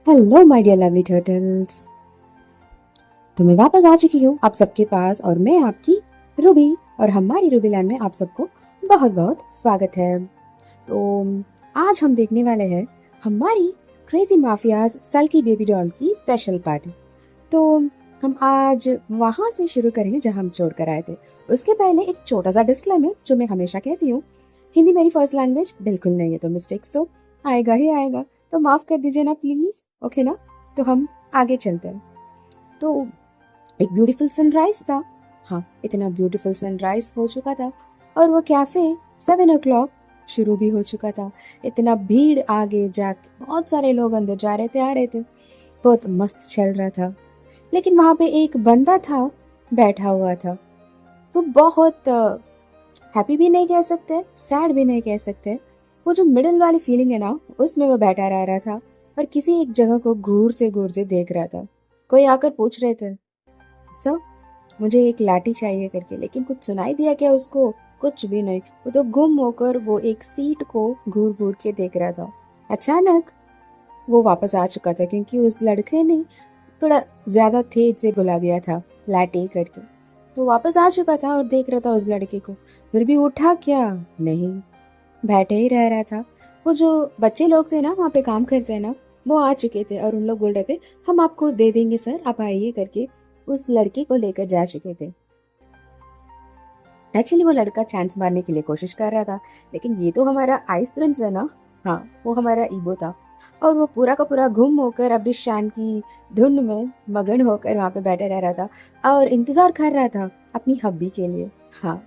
Hello my dear lovely turtles. तो मैं वापस आ चुकी हूँ आप सबके पास और मैं आपकी रूबी और हमारी रूबी लैंड में आप सबको बहुत बहुत स्वागत है। तो आज हम देखने वाले हैं हमारी क्रेजी माफियाज सल्की बेबी डॉल की स्पेशल पार्टी। तो हम आज वहां से शुरू करेंगे जहां हम छोड़ कर आए थे। उसके पहले एक छोटा सा डिस्क्लेमर जो मैं हमेशा कहती हूँ, हिंदी मेरी फर्स्ट लैंग्वेज बिल्कुल नहीं है, तो मिस्टेक्स तो आएगा ही आएगा, तो माफ कर दीजिए ना प्लीज। ओके ना? तो हम आगे चलते हैं। तो एक ब्यूटीफुल सनराइज था। हाँ, इतना ब्यूटीफुल सनराइज हो चुका था और वो कैफे 7 o'clock शुरू भी हो चुका था। इतना भीड़ आगे जाके बहुत सारे लोग अंदर जा रहे थे, आ रहे थे, बहुत मस्त चल रहा था। लेकिन वहां पे एक बंदा था, बैठा हुआ था। वो बहुत हैप्पी भी नहीं कह सकते, सैड भी नहीं कह सकते। वो जो मिडिल वाली फीलिंग है ना, उसमें वो बैठा रह रहा था और किसी एक जगह को घूरते घूरते देख रहा था। कोई आकर पूछ रहे थे, सर मुझे एक लाठी चाहिए करके, लेकिन कुछ सुनाई दिया क्या उसको? कुछ भी नहीं। वो तो गुम होकर वो एक सीट को घूर घूर के देख रहा था। अचानक वो वापस आ चुका था क्योंकि उस लड़के ने थोड़ा ज्यादा तेज से बुला दिया था लाठी करके। तो वापस आ चुका था और देख रहा था उस लड़के को। फिर भी उठा क्या? नहीं, बैठे ही रह रहा था। वो जो बच्चे लोग थे ना, वहाँ पे काम करते हैं ना, वो आ चुके थे और उन लोग बोल रहे थे हम आपको दे देंगे सर, आप आइए करके उस लड़के को लेकर जा चुके थे। एक्चुअली वो लड़का चांस मारने के लिए कोशिश कर रहा था, लेकिन ये तो हमारा आइस प्रिंस है ना। हाँ, वो हमारा ईबो था और वो पूरा का पूरा गुम होकर अपनी शान की धुन में मगन होकर वहां पे बैठा रह रहा था और इंतजार कर रहा था अपनी हब्बी के लिए। हाँ,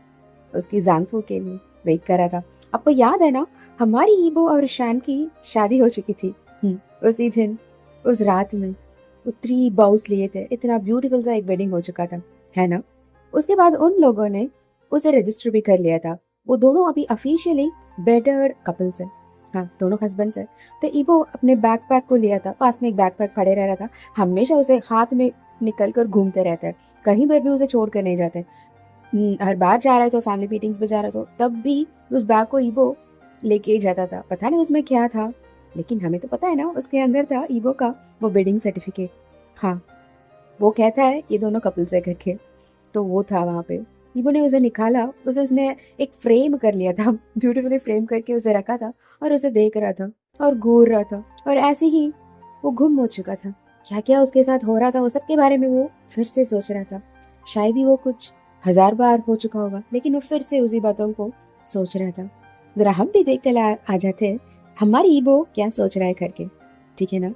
उसकी जांगफू के लिए वेट कर रहा था। आपको याद है ना, हमारी ईबो और शान की शादी हो चुकी थी। उसी दिन, उस रात में वो 3 बाउस लिए थे। इतना ब्यूटीफुल सा एक वेडिंग हो चुका था, है ना? उसके बाद उन लोगों ने उसे रजिस्टर भी कर लिया था। वो दोनों अभी ऑफिशियली बेटर कपल्स हैं। हाँ, दोनों हस्बैंड्स हैं। तो ईबो अपने बैकपैक को लिया था, पास में एक बैकपैक पड़े रह रहा था। हमेशा उसे हाथ में निकल कर घूमते रहता है, कहीं पर भी उसे छोड़ कर नहीं जाते। हर बार जा रहा है तो फैमिली मीटिंग्स में जा रहा था, तब भी उस बैग को ईबो लेके ही जाता था। पता नहीं उसमें क्या था, लेकिन हमें तो पता है ना उसके अंदर था ईबो का वो वेडिंग सर्टिफिकेट। हाँ, वो कहता है ये दोनों कपल्स है करके। तो वो था वहां पे। ईबो ने उसे निकाला, उसे उसने एक फ्रेम कर लिया था, ब्यूटीफुली फ्रेम करके उसे रखा था और उसे देख रहा था और घूर रहा था। और ऐसे ही वो गुम हो चुका था। क्या क्या उसके साथ हो रहा था वो सब के बारे में वो फिर से सोच रहा था। शायद ही वो कुछ 1000 बार हो चुका होगा, लेकिन वो फिर से उसी बातों को सोच रहा था। जरा हम भी देख कर आ जाते हैं हमारी ईबो क्या सोच रहा है करके, ठीक है ना?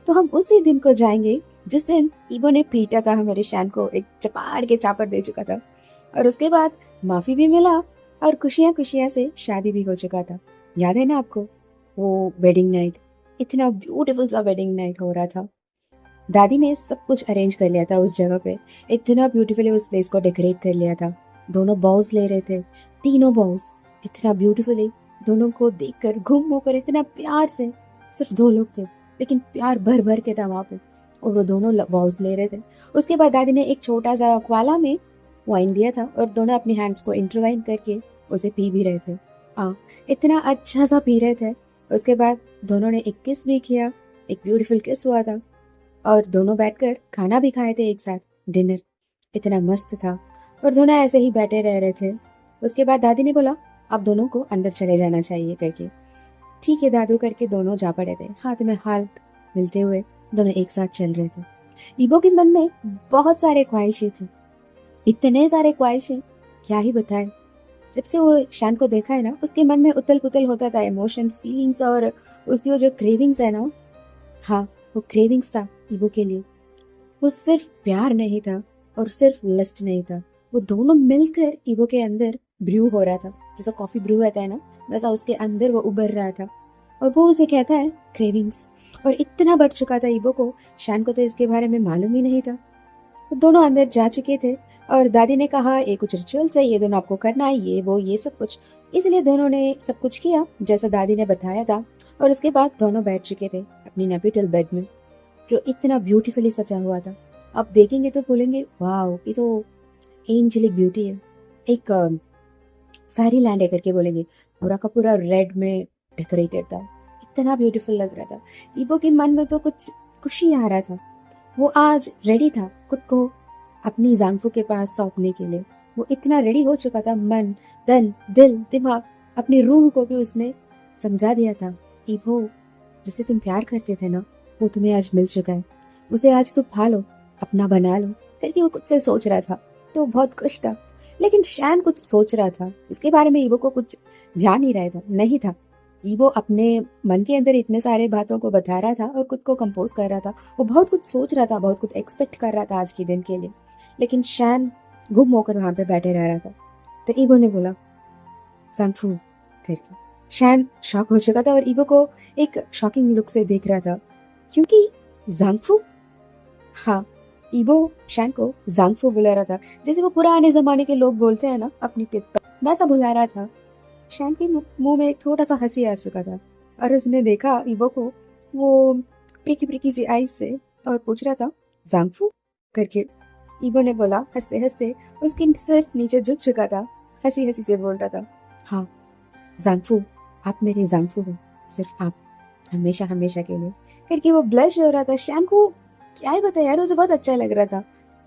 तो हम उसी दिन को जाएंगे जिस दिन ईबो ने पीटा था हमारे शैन को, एक चपाड़ के चापड़ दे चुका था। और उसके बाद माफी भी मिला और खुशियां खुशियां से शादी भी हो चुका था। याद है ना आपको वो वेडिंग नाइट? इतना ब्यूटीफुल सा वेडिंग नाइट हो रहा था। दादी ने सब कुछ अरेंज कर लिया था उस जगह पे। इतना ब्यूटीफुली उस प्लेस को डेकोरेट कर लिया था। दोनों बॉस ले रहे थे, तीनों बॉस इतना ब्यूटीफुली दोनों को देखकर घूम होकर इतना प्यार से। सिर्फ 2 लोग थे, लेकिन प्यार भर भर के था वहां पे और वो दोनों बॉस ले रहे थे। उसके बाद दादी ने एक छोटा सा क्वाला में वाइन दिया था और दोनों अपने हैंड्स को इंटरवाइन करके उसे पी भी रहे थे। हाँ, इतना अच्छा सा पी रहे थे। उसके बाद दोनों ने एक किस भी किया, एक ब्यूटीफुल किस हुआ था और दोनों बैठकर खाना भी खाए थे एक साथ। डिनर इतना मस्त था और दोनों ऐसे ही बैठे रह रहे थे। उसके बाद दादी ने बोला आप दोनों को अंदर चले जाना चाहिए करके। ठीक है दादू करके दोनों जा पड़े थे, हाथ में हाथ मिलते हुए दोनों एक साथ चल रहे थे। ईबो के मन में बहुत सारे ख्वाहिशें थी, इतने सारे ख्वाहिशें क्या ही बताएं। जब से वो शान को देखा है ना, उसके मन में उथल पुथल होता था, इमोशंस, फीलिंग्स और उसकी वो जो क्रेविंग्स है ना। हाँ, वो क्रेविंग्स था ईबो के लिए। वो सिर्फ प्यार नहीं था और सिर्फ लस्ट नहीं था, वो दोनों मिलकर ईगो के अंदर ब्रू हो रहा था। जैसा कॉफी ब्रू होता है ना, वैसा उसके अंदर वो उभर रहा था और वो उसे कहता है क्रेविंग्स। और इतना बढ़ चुका था ईबो को, शान को तो इसके बारे में मालूम ही नहीं था। तो दोनों अंदर जा चुके थे और दादी ने कहा ये कुछ रिचुअल्स है, ये दोनों आपको करना है, ये वो ये सब कुछ। इसलिए दोनों ने सब कुछ किया जैसा दादी ने बताया था और उसके बाद दोनों बैठ चुके थे अपनी नेपिटल बेड में, जो इतना ब्यूटीफुली सजा हुआ था। आप देखेंगे तो बोलेंगे वाओ, ये तो एंजेलिक ब्यूटी है, एक फेरी लैंड है करके बोलेंगे। पूरा का पूरा रेड में डेकोरेटेड था, इतना ब्यूटीफुल लग रहा था। ईबो के मन में तो कुछ खुशी आ रहा था। वो आज रेडी था खुद को अपनी ज़ांगफू के पास सौंपने के लिए। वो इतना रेडी हो चुका था, मन, तन, दिल, दिमाग, अपनी रूह को भी उसने समझा दिया था। ईबो, जिसे तुम प्यार करते थे ना, वो तुम्हें आज मिल चुका है। उसे आज तुम पा लो, अपना बना लो करके वो खुद से सोच रहा था। तो बहुत खुश था। लेकिन शैन कुछ सोच रहा था। इसके बारे में ईबो को कुछ ध्यान नहीं था। ईबो अपने मन के अंदर इतने सारे बातों को बता रहा था और खुद को कंपोज कर रहा था। वो बहुत कुछ सोच रहा था, बहुत कुछ एक्सपेक्ट कर रहा था आज के दिन के लिए। लेकिन शैन गुम होकर वहां पे बैठे रह रहा था। तो ईबो ने बोला, ज़ांगफू करके। शैन शॉक हो चुका था और ईबो को एक शॉकिंग लुक से देख रहा था, क्योंकि ज़ांगफू, हाँ, ईबो शैन को ज़ांगफू बुला रहा था, जैसे वो पुराने जमाने के लोग बोलते हैं ना अपनी पिट पर, वैसा बुला रहा था। शैन के मुंह में एक थोड़ा सा हंसी आ चुका था और उसने देखा ईबो को वो प्रिकी प्रिकी सी आईज से और पूछ रहा था, ज़ांगफू करके। ईबो ने बोला हंसते हंसते, उसकी सिर नीचे झुक चुका था, हंसी हंसी से बोल रहा था, हाँ ज़ांगफू, आप मेरे ज़ांगफू हो, सिर्फ आप, हमेशा हमेशा के लिए करके। वो ब्लश हो रहा था। शैन को क्या ही बता यार, उसे बहुत अच्छा लग रहा था।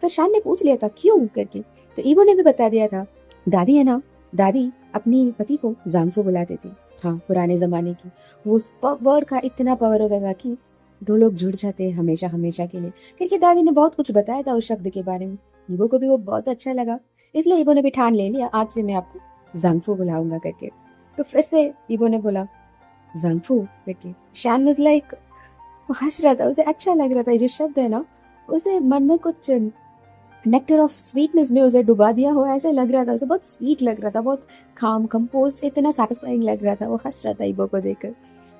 फिर शैन ने पूछ लिया था क्यों करके, तो ईबो ने भी बता दिया था, दादी है ना, दादी अपनी पति को ज़ांगफू बुलाते थे। हाँ, पुराने जमाने की वो उस वर्ड का इतना पावर होता था कि दो लोग जुड़ जाते हैं हमेशा हमेशा के लिए करके। दादी ने बहुत कुछ बताया था उस शब्द के बारे में। ईबो को भी वो बहुत अच्छा लगा, इसलिए ईबो ने भी ठान ले लिया, आज से मैं आपको ज़ांगफू बुलाऊंगा करके। तो फिर से ईबो ने बोला, ज़ांगफू करके। शैन वाज लाइक, वो हंस रहा था, उसे अच्छा लग रहा था। ये जो शब्द है ना, उसे मन में कुछ नेक्टर ऑफ स्वीटनेस में उसे डुबा दिया हो ऐसे लग रहा था। उसे बहुत स्वीट लग रहा था, बहुत काम कंपोस्ट, इतना सेटिस्फाइंग लग रहा था। वो हंस रहा था ईबो को देखकर,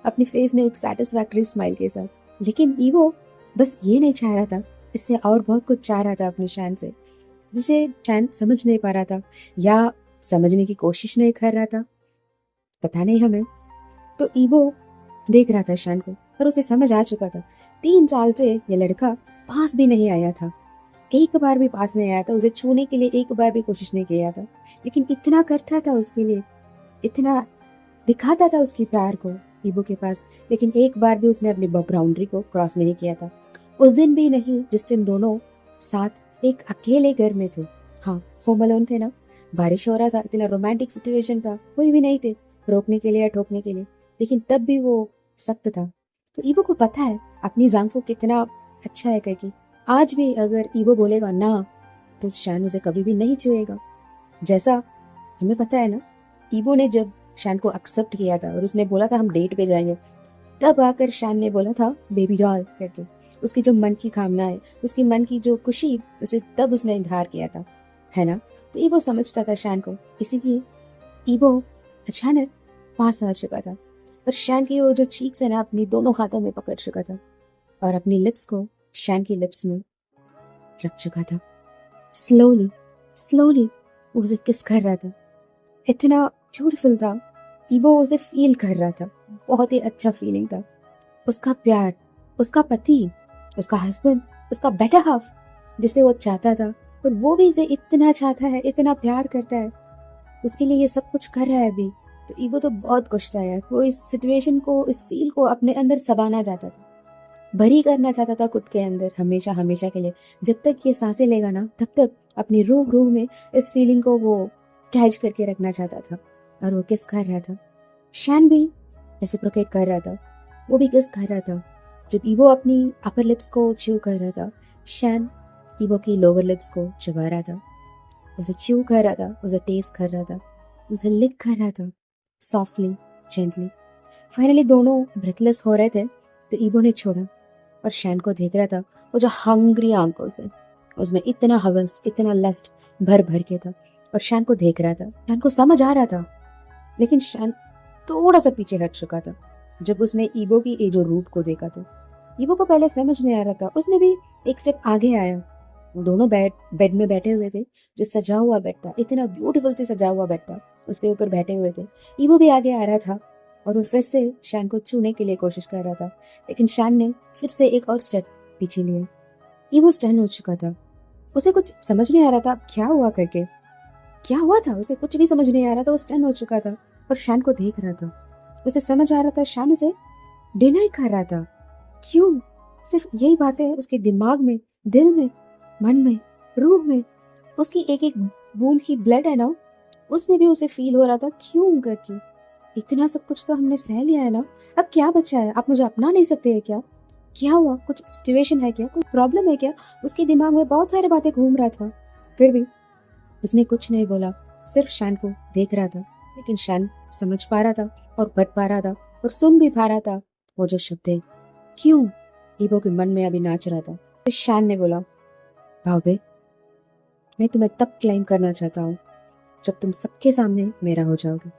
अपनी फेस में एक सेटिस्फैक्टरी स्माइल के साथ। लेकिन ईबो बस ये नहीं चाह रहा था, इससे और बहुत कुछ चाह रहा था अपने शैन से, जिसे शैन समझ नहीं पा रहा था या समझने की कोशिश नहीं कर रहा था, पता नहीं हमें। तो ईबो देख रहा था शैन को और उसे समझ आ चुका था, 3 साल से ये लड़का पास भी नहीं आया था, एक बार भी पास नहीं आया था, उसे छूने के लिए एक बार भी कोशिश नहीं किया था। लेकिन इतना करता था उसके लिए, इतना दिखाता था उसके प्यार को ईबो के पास, लेकिन एक बार भी उसने अपनी बाउंड्री को क्रॉस नहीं किया था। उस दिन भी नहीं जिस दिन दोनों साथ एक अकेले घर में थे। हाँ, होम अलोन थे ना, बारिश हो रहा था, इतना रोमांटिक सिचुएशन था, कोई भी नहीं थे रोकने के लिए या ठोकने के लिए, लेकिन तब भी वो सख्त था। तो ईबो को पता है अपनी ज़ांगफू कितना अच्छा है करके। आज भी अगर ईबो बोलेगा ना, तो शैन उसे कभी भी नहीं छुएगा। जैसा हमें पता है ना, ईबो ने जब शैन को एक्सेप्ट किया था और उसने बोला था हम डेट पे जाएंगे, तब आकर शैन ने बोला था बेबी डॉल करके। उसकी जो मन की कामना है, उसकी मन की जो खुशी, उसे तब उसने इजहार किया था, है ना। तो ईबो समझता था शैन को, इसीलिए ईबो अचानक पास आ चुका था और शैन की वो जो चीक्स है ना, अपनी दोनों हाथों में पकड़ चुका था और अपनी लिप्स को शैन की लिप्स में रख चुका था। स्लोली स्लोली उसे किस कर रहा था, इतना ब्यूटीफुल था। ईबो उसे फील कर रहा था, बहुत ही अच्छा फीलिंग था। उसका प्यार, उसका पति, उसका हस्बैंड, उसका बेटर हाफ, जिसे वो चाहता था और वो भी इसे इतना चाहता है, इतना प्यार करता है, उसके लिए ये सब कुछ कर रहा है अभी। तो ईगो तो बहुत खुश था यार। वो इस सिचुएशन को, इस फील को अपने अंदर समाना चाहता था, भरी करना चाहता था खुद के अंदर हमेशा हमेशा के लिए। जब तक ये सांसें लेगा ना, तब तक अपनी रूह रूह में इस फीलिंग को वो कैच करके रखना चाहता था। और वो किस कर रहा था, शैन भी रेसिप्रोकेट कर रहा था, वो भी किस कर रहा था। जब ईवो अपनी अपर लिप्स को च्यू कर रहा था, शैन ईवो की लोअर लिप्स को चबा रहा था, उसे च्यू कर रहा था, उसे टेस्ट कर रहा था, उसे लिक कर रहा था सॉफ्टली, जेंटली। फाइनली दोनों ब्रेथलेस हो रहे थे तो ईवो ने छोड़ा और शैन को देख रहा था, वो जो हंग्री आंखों से, उसमें इतना हवस, इतना लस्ट भर भर के था, और शैन को देख रहा था। शैन को समझ आ रहा था, लेकिन शैन थोड़ा सा पीछे हट चुका था जब उसने ईबो की ये जो रूप को देखा। तो ईबो को पहले समझ नहीं आ रहा था, उसने भी एक स्टेप आगे आया। वो दोनों बेड में बैठे हुए थे, जो सजा हुआ बेड था, इतना ब्यूटीफुल से सजा हुआ बेड था, उसके ऊपर बैठे हुए थे। ईबो भी आगे आ रहा था और वो फिर से शैन को छूने के लिए कोशिश कर रहा था, लेकिन शैन ने फिर से एक और स्टेप पीछे लिया। ईबो स्टन हो चुका था, उसे कुछ समझ नहीं आ रहा था क्या हुआ करके, क्या हुआ था, उसे कुछ भी समझ नहीं आ रहा था। वो स्टन हो चुका था और शैन को देख रहा था। उसे समझ आ रहा था शैन उसे डिनाई कर रहा था। क्यों? सिर्फ यही बातें उसके दिमाग में, दिल में, मन में, रूह में, उसकी एक एक बूंद की ब्लड है ना, उसमें भी उसे फील हो रहा था क्यों करके। इतना सब कुछ तो हमने सह लिया है ना, अब क्या बचा है? आप मुझे अपना नहीं सकते हैं क्या? क्या हुआ? कुछ सिचुएशन है क्या? कोई प्रॉब्लम है क्या? उसके दिमाग में बहुत सारी बातें घूम रहा था। फिर भी उसने कुछ नहीं बोला, सिर्फ शान को देख रहा था। लेकिन शान समझ पा रहा था और पढ़ पा रहा था और सुन भी पा रहा था वो जो शब्द है क्यों ईबो के मन में अभी नाच रहा था। फिर शान ने बोला, भावे, मैं तुम्हें तब क्लेम करना चाहता हूँ जब तुम सबके सामने मेरा हो जाओगे।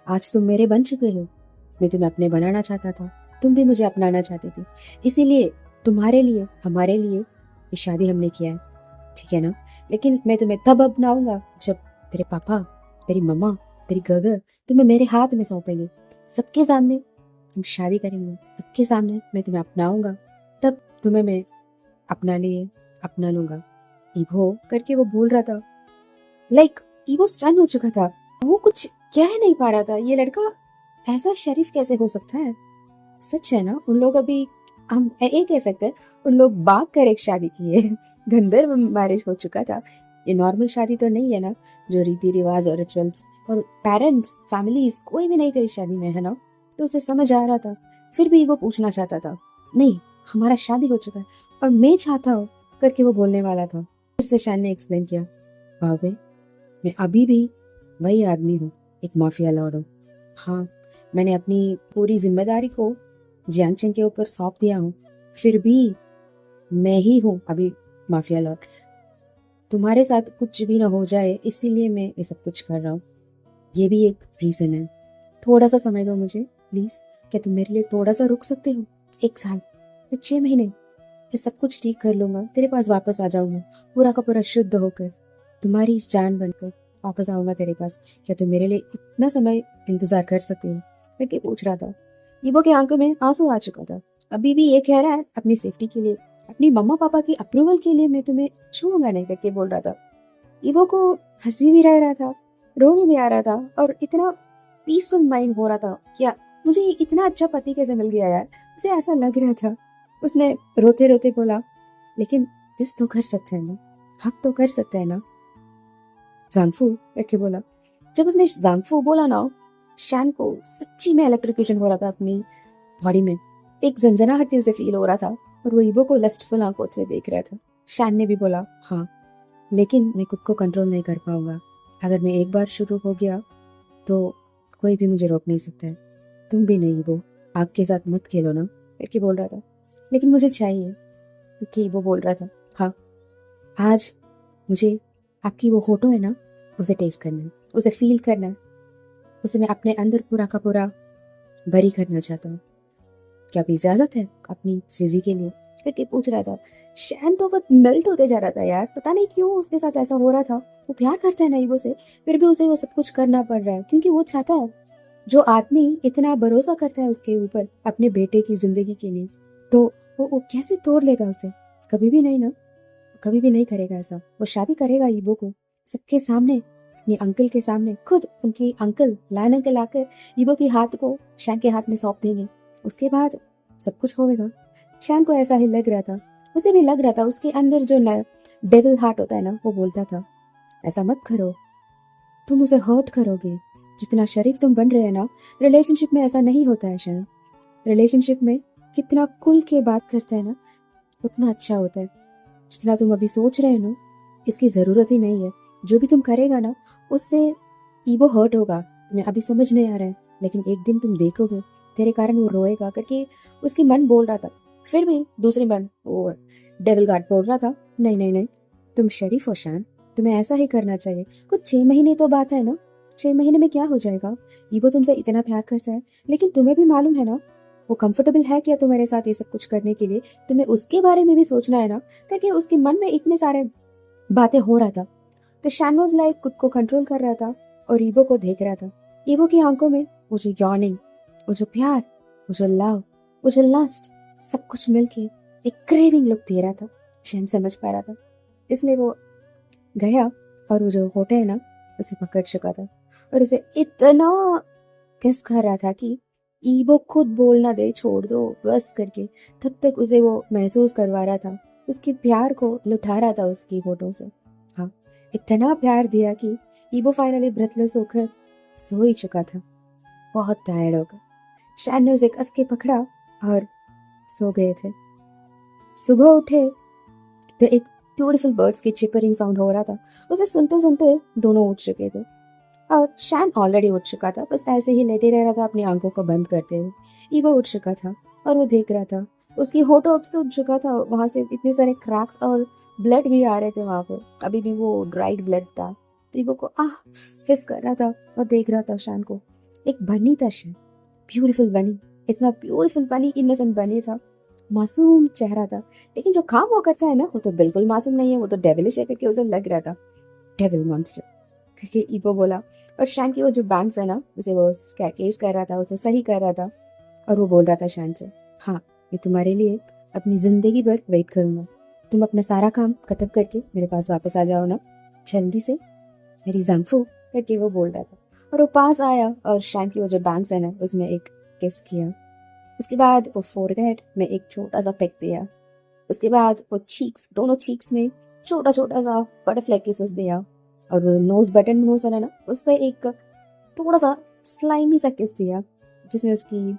आज तुम मेरे बन चुके हो। मैं तुम्हें अपने बनाना चाहता था, तुम भी मुझे अपनाना चाहती थी। इसीलिए तुम्हारे लिए, हमारे लिए ये शादी हमने किया है, ठीक है ना? लेकिन मैं तुम्हें तब अपनाऊंगा जब तेरे पापा, तेरी मम्मा, तेरी गगर तुम्हें मेरे हाथ में सौंपेंगे। सबके सामने हम शादी करेंगे, सबके सामने मैं तुम्हें अपनाऊंगा, तब तुम्हें मैं अपना लिए अपना लूंगा। ईवो करके वो बोल रहा था। लाइक ईवो स्टन हो चुका था, वो कुछ कह नहीं पा रहा था। ये लड़का ऐसा शरीफ कैसे हो सकता है? सच है ना, उन लोग अभी, हम ये कह सकते हैं, उन लोग बाग कर एक शादी की है। गंधर्व मैरिज हो चुका था। ये नॉर्मल शादी तो नहीं है ना, जो रीति रिवाज और रिचुअल्स और पेरेंट्स, फैमिलीज कोई भी नहीं थे इस शादी में, है ना? तो उसे समझ आ रहा था। फिर भी वो पूछना चाहता था, नहीं हमारा शादी हो चुका है और मैं चाहता हूँ करके वो बोलने वाला था। फिर से शान ने एक्सप्लेन किया, भावे, मैं अभी भी वही आदमी हूँ, एक माफिया लॉर्ड हूँ। हाँ, मैंने अपनी पूरी जिम्मेदारी को जियांगचेंग के ऊपर सौंप दिया हूँ, फिर भी मैं ही हूँ अभी माफिया लॉर्ड। तुम्हारे साथ कुछ भी ना हो जाए इसीलिए मैं ये सब कुछ कर रहा हूँ। ये भी एक रीजन है। थोड़ा सा समय दो मुझे प्लीज। क्या तुम मेरे लिए थोड़ा सा रुक सकते हो? 1 साल या 6 महीने, मैं सब कुछ ठीक कर लूंगा, तेरे पास वापस आ जाऊंगा पूरा का पूरा शुद्ध होकर, तुम्हारी जान बनकर वापस आऊंगा तेरे पास। क्या तुम मेरे लिए इतना समय इंतजार कर सकते हो? करके पूछ रहा था। ईबो के आंखों में आंसू आ चुका था। अभी भी ये कह रहा है अपनी सेफ्टी के लिए, अपनी मम्मा पापा की अप्रूवल के लिए मैं तुम्हें छूऊंगा नहीं करके बोल रहा था। ईबो को हंसी भी रहा था, रोने भी आ रहा था और इतना पीसफुल माइंड हो रहा था। क्या मुझे इतना अच्छा पति कैसे मिल गया यार, उसे ऐसा लग रहा था। उसने रोते रोते बोला, लेकिन किस तो कर सकते हैं ना, हक तो कर सकते हैं ना जांगफू करके बोला। जब उसने जांगफू बोला ना, शान को सच्ची में इलेक्ट्रिक्यूशन हो रहा था अपनी बॉडी में। एक झंझनाहट उसे फील हो रहा था और वो ईबो को लस्टफुल आंखों से देख रहा था। शान ने भी बोला, हाँ, लेकिन मैं खुद को कंट्रोल नहीं कर पाऊंगा। अगर मैं एक बार शुरू हो गया तो कोई भी मुझे रोक नहीं सकता है। तुम भी नहीं, वो आग के साथ मत खेलो ना करके बोल रहा था। लेकिन मुझे चाहिए, क्योंकि वो बोल रहा था, हाँ, आज मुझे आपकी वो होठो है ना, उसे टेस्ट करना है, उसे फील करना है, उसे मैं अपने अंदर पूरा का पूरा भरी करना चाहता हूँ। क्या भी इजाजत है अपनी सीजी के लिए करके पूछ रहा था। शैन तो बहुत मेल्ट होते जा रहा था यार, पता नहीं क्यों उसके साथ ऐसा हो रहा था। वो प्यार करता है ना ईबो से, फिर भी उसे वो सब कुछ करना पड़ रहा है क्योंकि वो चाहता है। जो आदमी इतना भरोसा करता है उसके ऊपर अपने बेटे की जिंदगी के लिए, तो वो कैसे तोड़ लेगा उसे? कभी भी नहीं ना, कभी भी नहीं करेगा ऐसा। वो शादी करेगा ईबो को सबके सामने, अपने अंकल के सामने, खुद उनके अंकल लायन अंकल आकर ईबो के हाथ को शैन के हाथ में सौंप देंगे। उसके बाद सब कुछ होगा। शैन को ऐसा ही लग रहा था, उसे भी लग रहा था। उसके अंदर जो डेविल हार्ट होता है ना, वो बोलता था, ऐसा मत करो, तुम उसे हर्ट करोगे। जितना शरीफ तुम बन रहे हैं ना, रिलेशनशिप में ऐसा नहीं होता है शैन। रिलेशनशिप में कितना खुल के बात करते हैं ना, उतना अच्छा होता है। जितना तुम अभी सोच रहे हो ना, इसकी जरूरत ही नहीं है। जो भी तुम करेगा ना, उससे ईगो हर्ट होगा। तुम्हें अभी समझ नहीं आ रहा है, लेकिन एक दिन तुम देखोगे तेरे कारण वो रोएगा करके उसकी मन बोल रहा था। फिर भी दूसरी मन, वो डेविल गार्ड बोल रहा था, नहीं नहीं नहीं, तुम शरीफ हो शैन, तुम्हें ऐसा ही करना चाहिए। कुछ 6 महीने तो बात है ना, 6 महीने में क्या हो जाएगा? ईगो तुमसे इतना प्यार करता है, लेकिन तुम्हें भी मालूम है ना वो कंफर्टेबल है क्या तुम्हारे साथ ये सब कुछ करने के लिए? तुम्हें उसके बारे में भी सोचना है ना, करके उसके मन में इतने सारे बातें हो रहा था। तो शैन वाज लाइक खुद को कंट्रोल कर रहा था और ईबो को देख रहा था। ईबो की आंखों में वो जो यॉर्निंग, वो जो प्यार, वो जो लव, वो जो लस्ट, सब कुछ मिलके एक क्रेविंग लुक दे रहा था। शैन समझ पा रहा था, इसलिए वो गया और वो जो होटे है ना, उसे पकड़ चुका था और उसे इतना किस कर रहा था कि ईबो खुद बोलना दे छोड़ दो बस करके तब तक उसे वो महसूस करवा रहा था, उसके प्यार को लुटा रहा था उसकी होठों से। हाँ, इतना प्यार दिया कि ईबो फाइनली ब्रेथलेस होकर सो ही चुका था, बहुत टायर्ड होकर। शैन ने उसे कस के पकड़ा और सो गए थे। सुबह उठे तो एक ब्यूटीफुल बर्ड्स की चिपरिंग साउंड हो रहा था। उसे सुनते सुनते दोनों उठ चुके थे और शैन ऑलरेडी उठ चुका था, बस ऐसे ही लेटे रह रहा था अपनी आंखों को बंद करते हुए। ईवो उठ चुका था और वो देख रहा था, उसकी होठों अब सूख चुका था, वहां से इतने सारे क्रैक्स और ब्लड भी आ रहे थे वहां पे, अभी भी वो ड्राइड ब्लड था। तो ईवो को हिस कर रहा था और देख रहा था शैन को। एक बनी था शैन, ब्यूटीफुल बनी, इतना ब्यूटीफुल बनी, इनोसेंट बनी था, मासूम चेहरा था। लेकिन जो काम वो करता है ना, वो तो बिल्कुल मासूम नहीं है, वो तो डेविलिश है करके उसे लग रहा था। डेविल मॉन्स्टर करके ईवो बोला। और शैन की वो जो बैंक्स है ना, उसे वो केस कर रहा था, उसे सही कर रहा था। और वो बोल रहा था शैन से, हाँ मैं तुम्हारे लिए अपनी जिंदगी भर वेट करूंगा, तुम अपना सारा काम खत्म करके मेरे पास वापस आ जाओ ना जल्दी से, मेरी जंगफू करके वो बोल रहा था। और वो पास आया और शैन की वो जो बैंक्स है ना, उसमें एक किस किया। उसके बाद वो फोरहेड में एक छोटा सा पेक दिया। उसके बाद वो चीक्स, दोनों चीक्स में छोटा छोटा सा बटरफ्लाई किसेस दिया। और वो नोज बटन नोज है ना, उस पर एक थोड़ा सा स्लाइमी सा किस दिया, जिसमें उसकी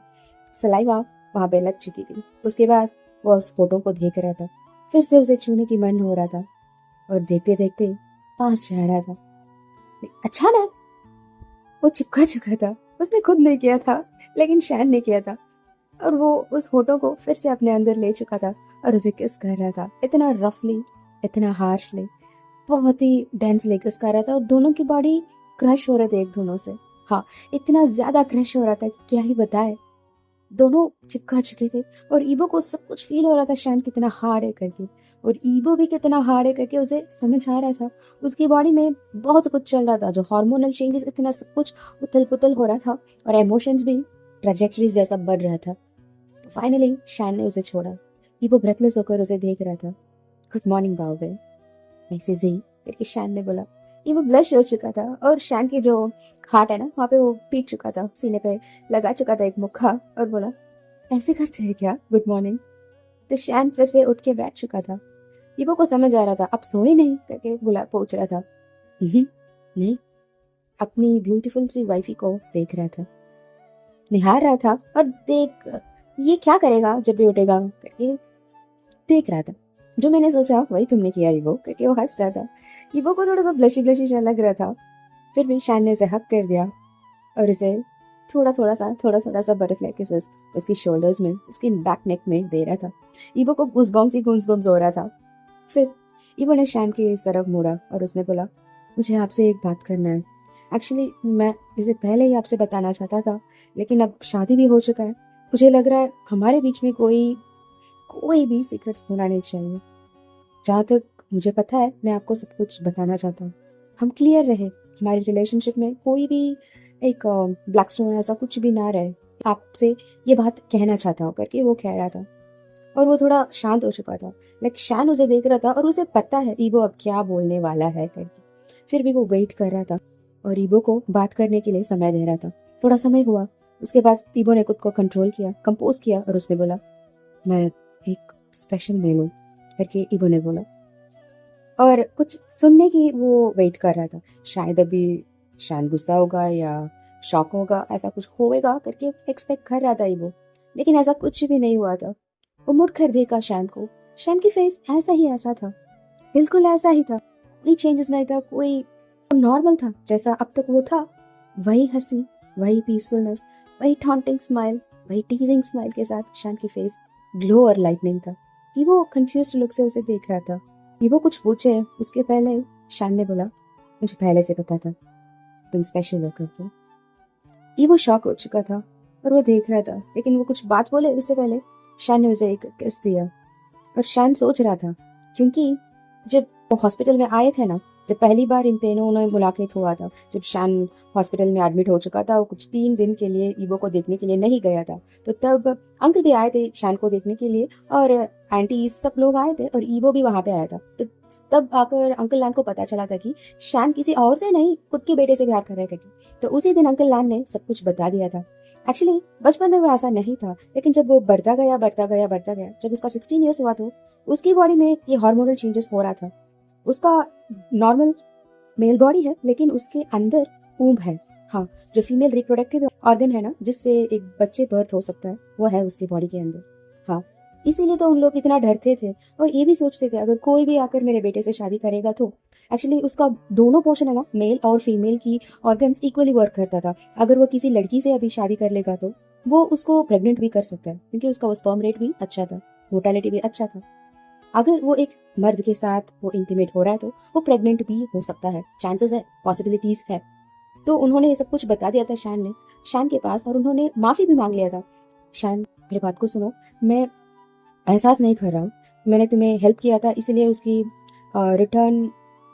सलाइवा वहां पे लग चुकी थी। उसके बाद वो उस फोटो को देख रहा था, फिर से उसे छूने की मन हो रहा था और देखते देखते पास जा रहा था। अचानक वो चिपका चुका था, उसने खुद नहीं किया था लेकिन शैन ने किया था। और वो उस फोटो को फिर से अपने अंदर ले चुका था और उसे किस कर रहा था, इतना रफली, इतना हार्शली, बहुत ही डेंसली किस कर रहा था। और दोनों की बॉडी क्रश हो रहे थे एक दोनों से। हाँ, इतना ज्यादा क्रश हो रहा था कि क्या ही बताए, दोनों चिपका चुके थे। और ईबो को सब कुछ फील हो रहा था शैन कितना हार्ड है करके, और ईबो भी कितना हार्ड है करके उसे समझ आ रहा था। उसकी बॉडी में बहुत कुछ चल रहा था, जो हार्मोनल चेंजेस, इतना सब कुछ उथल पुथल हो रहा था और इमोशंस भी ट्रेजेक्टरीज जैसा बढ़ रहा था। फाइनली शैन ने उसे छोड़ा। ईबो ब्रेथलेस होकर उसे देख रहा था। गुड मॉर्निंग बावे, मैं सिजी करके शैन ने बोला। ईबो ब्लश हो चुका था और शैन की जो हार्ट है ना, वहाँ पे वो पीट चुका था, सीने पे लगा चुका था एक मुक्का, और बोला ऐसे करते हैं क्या गुड मॉर्निंग। तो शैन फिर से उठ के बैठ चुका था। ईबो को समझ आ रहा था, अब सोए नहीं करके बुला पूछ रहा था। नहीं, अपनी ब्यूटीफुल सी वाइफी को देख रहा था, निहार रहा था, और देख ये क्या करेगा जब भी उठेगा करके देख रहा था। जो मैंने सोचा वही तुमने किया ईवो करके वो हंस रहा था। ईवो को थोड़ा सा ब्लशी ब्लशी सा लग रहा था, फिर भी शैन ने उसे हक कर दिया और उसे थोड़ा थोड़ा सा बटरफ्लाई किसेस उसकी शोल्डर्स में, उसकी बैक नेक में दे रहा था। ईवो को गूज़बम्स हो रहा था। फिर ईवो ने शैन की तरफ मुड़ा और उसने बोला, मुझे आपसे एक बात करना है। एक्चुअली मैं इसे पहले ही आपसे बताना चाहता था, लेकिन अब शादी भी हो चुका है, मुझे लग रहा है हमारे बीच में कोई भी सीक्रेट्स होना नहीं चाहिए। जहाँ तक मुझे पता है मैं आपको सब कुछ बताना चाहता हूँ, हम क्लियर रहे, हमारी रिलेशनशिप में कोई भी एक ब्लैक स्टोन ऐसा कुछ भी ना रहे, आपसे ये बात कहना चाहता हूँ करके वो कह रहा था। और वो थोड़ा शांत हो चुका था, लाइक शैन उसे देख रहा था और उसे पता है ईबो अब क्या बोलने वाला है करके। फिर भी वो वेट कर रहा था और ईबो को बात करने के लिए समय दे रहा था। थोड़ा समय हुआ, उसके बाद ईबो ने खुद को कंट्रोल किया, कंपोज किया, और उसने बोला, मैं एक स्पेशल मेनू करके ईबो ने बोला। और कुछ सुनने की वो वेट कर रहा था, शायद अभी शैन गुस्सा होगा या शॉक होगा, ऐसा कुछ होएगा करके एक्सपेक्ट कर रहा था ईबो, लेकिन ऐसा कुछ भी नहीं हुआ था। वो मुड़ कर देखा शैन को, शैन की फेस ऐसा था, बिल्कुल ऐसा ही था, कोई चेंजेस नहीं था, कोई नॉर्मल था जैसा अब तक वो था। वही हंसी, वही पीसफुलनेस, वही टॉन्टिंग स्माइल, वही टीजिंग स्माइल के साथ शैन की फेस ग्लो और लाइटनिंग था। ईवो कंफ्यूज्ड लुक से उसे देख रहा था। ईवो कुछ पूछे उसके पहले शैन ने बोला, मुझे पहले से पता था तुम स्पेशल हो करके। ईवो शॉक हो चुका था और वो देख रहा था, लेकिन वो कुछ बात बोले उससे पहले शैन ने उसे एक किस दिया। और शैन सोच रहा था, क्योंकि जब वो हॉस्पिटल में आए थे ना, जब पहली बार इन तीनों में मुलाकात हुआ था, जब शैन हॉस्पिटल में एडमिट हो चुका था, वो कुछ 3 दिन के लिए ईवो को देखने के लिए नहीं गया था, तो तब अंकल भी आए थे शैन को देखने के लिए, और आंटी सब लोग आए थे और ईवो भी वहां पे आया था। तो तब आकर अंकल लैन को पता चला था कि शान किसी और से नहीं, खुद के बेटे से प्यार कर रहा है करके। तो उसी दिन अंकल लैन ने सब कुछ बता दिया था। एक्चुअली बचपन में वो ऐसा नहीं था, लेकिन जब वो बढ़ता गया बढ़ता गया बढ़ता गया, जब उसका 16 ईयर्स हुआ तो उसकी बॉडी में ये हार्मोनल चेंजेस हो रहा था। उसका नॉर्मल मेल बॉडी है, लेकिन उसके अंदर ऊब है। हाँ, जो फीमेल रिप्रोडक्टिव ऑर्गन है ना, जिससे एक बच्चे बर्थ हो सकता है, वो है उसकी बॉडी के अंदर। हाँ, इसीलिए तो उन लोग इतना डरते थे और ये भी सोचते थे अगर कोई भी आकर मेरे बेटे से शादी करेगा तो एक्चुअली उसका दोनों पोर्शन है ना, मेल और फीमेल की ऑर्गन्स इक्वली वर्क करता था। अगर वो किसी लड़की से अभी शादी कर लेगा तो वो उसको प्रेग्नेंट भी कर सकता है, क्योंकि उसका वो स्पर्म रेट भी अच्छा था, मोर्टेलिटी भी अच्छा था। अगर वो एक मर्द के साथ वो इंटीमेट हो रहा है तो वो प्रेग्नेंट भी हो सकता है, चांसेस है, पॉसिबिलिटीज है। तो उन्होंने ये सब कुछ बता दिया था शान के पास, और उन्होंने माफी भी मांग लिया था। शान, मेरी बात को सुनो, मैं एहसास नहीं कर रहा हूँ, मैंने तुम्हें हेल्प किया था इसलिए उसकी रिटर्न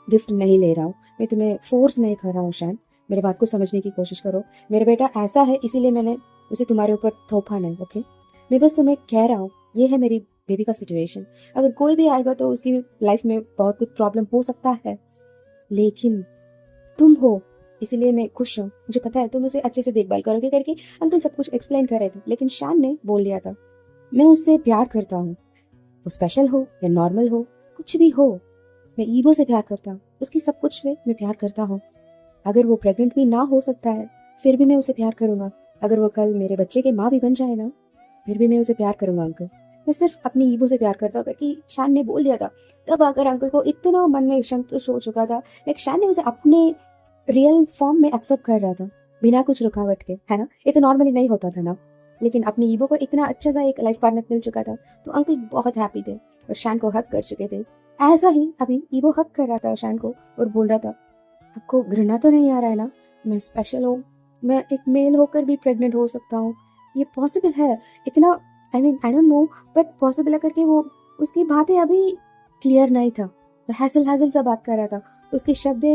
गिफ्ट नहीं ले रहा हूँ। मैं तुम्हें फोर्स नहीं कर रहा हूँ शान, मेरी बात को समझने की कोशिश करो। मेरा बेटा ऐसा है इसीलिए मैंने उसे तुम्हारे ऊपर थोपा नहीं, ओके? मैं बस तुम्हें कह रहा हूँ, ये है मेरी बेबी का सिचुएशन। अगर कोई भी आएगा तो उसकी लाइफ में बहुत कुछ प्रॉब्लम हो सकता है, लेकिन तुम हो इसीलिए मैं खुश हूँ। मुझे पता है तुम उसे अच्छे से देखभाल करोगे करके अंकल सब कुछ एक्सप्लेन कर रहे थे, लेकिन शान ने बोल दिया था मैं उससे प्यार करता हूँ। वो स्पेशल हो या नॉर्मल हो, कुछ भी हो, मैं ईवो से प्यार करता हूँ, उसकी सब कुछ में मैं प्यार करता हूँ। अगर वो प्रेग्नेंट भी ना हो सकता है फिर भी मैं उसे प्यार करूंगा। अगर वो कल मेरे बच्चे के माँ भी बन जाए ना, फिर भी मैं उसे प्यार करूंगा अंकल। मैं सिर्फ अपनी ईवो से प्यार करता हूँ करके शान ने बोल दिया था। तब आकर अंकल को इतना मन में संतोष हो चुका था, लाइक शान ने उसे अपने रियल फॉर्म में एक्सेप्ट कर रहा था, बिना कुछ रुकावट के, है ना? ये तो नॉर्मली नहीं होता था ना, लेकिन अपनी ईवो को इतना अच्छा सा एक लाइफ पार्टनर मिल चुका था तो अंकल बहुत हैप्पी थे और शान को हक कर चुके थे। ऐसा ही अभी ईवो हक कर रहा था शान को और बोल रहा था आपको घृणा तो नहीं आ रहा है ना, मैं स्पेशल हूँ, मैं एक मेल होकर भी प्रेग्नेंट हो सकता हूँ, ये पॉसिबल है। इतना I don't know, but possible है करके वो उसकी बातें अभी क्लियर नहीं था, वो हैसल सा बात कर रहा था, उसके शब्द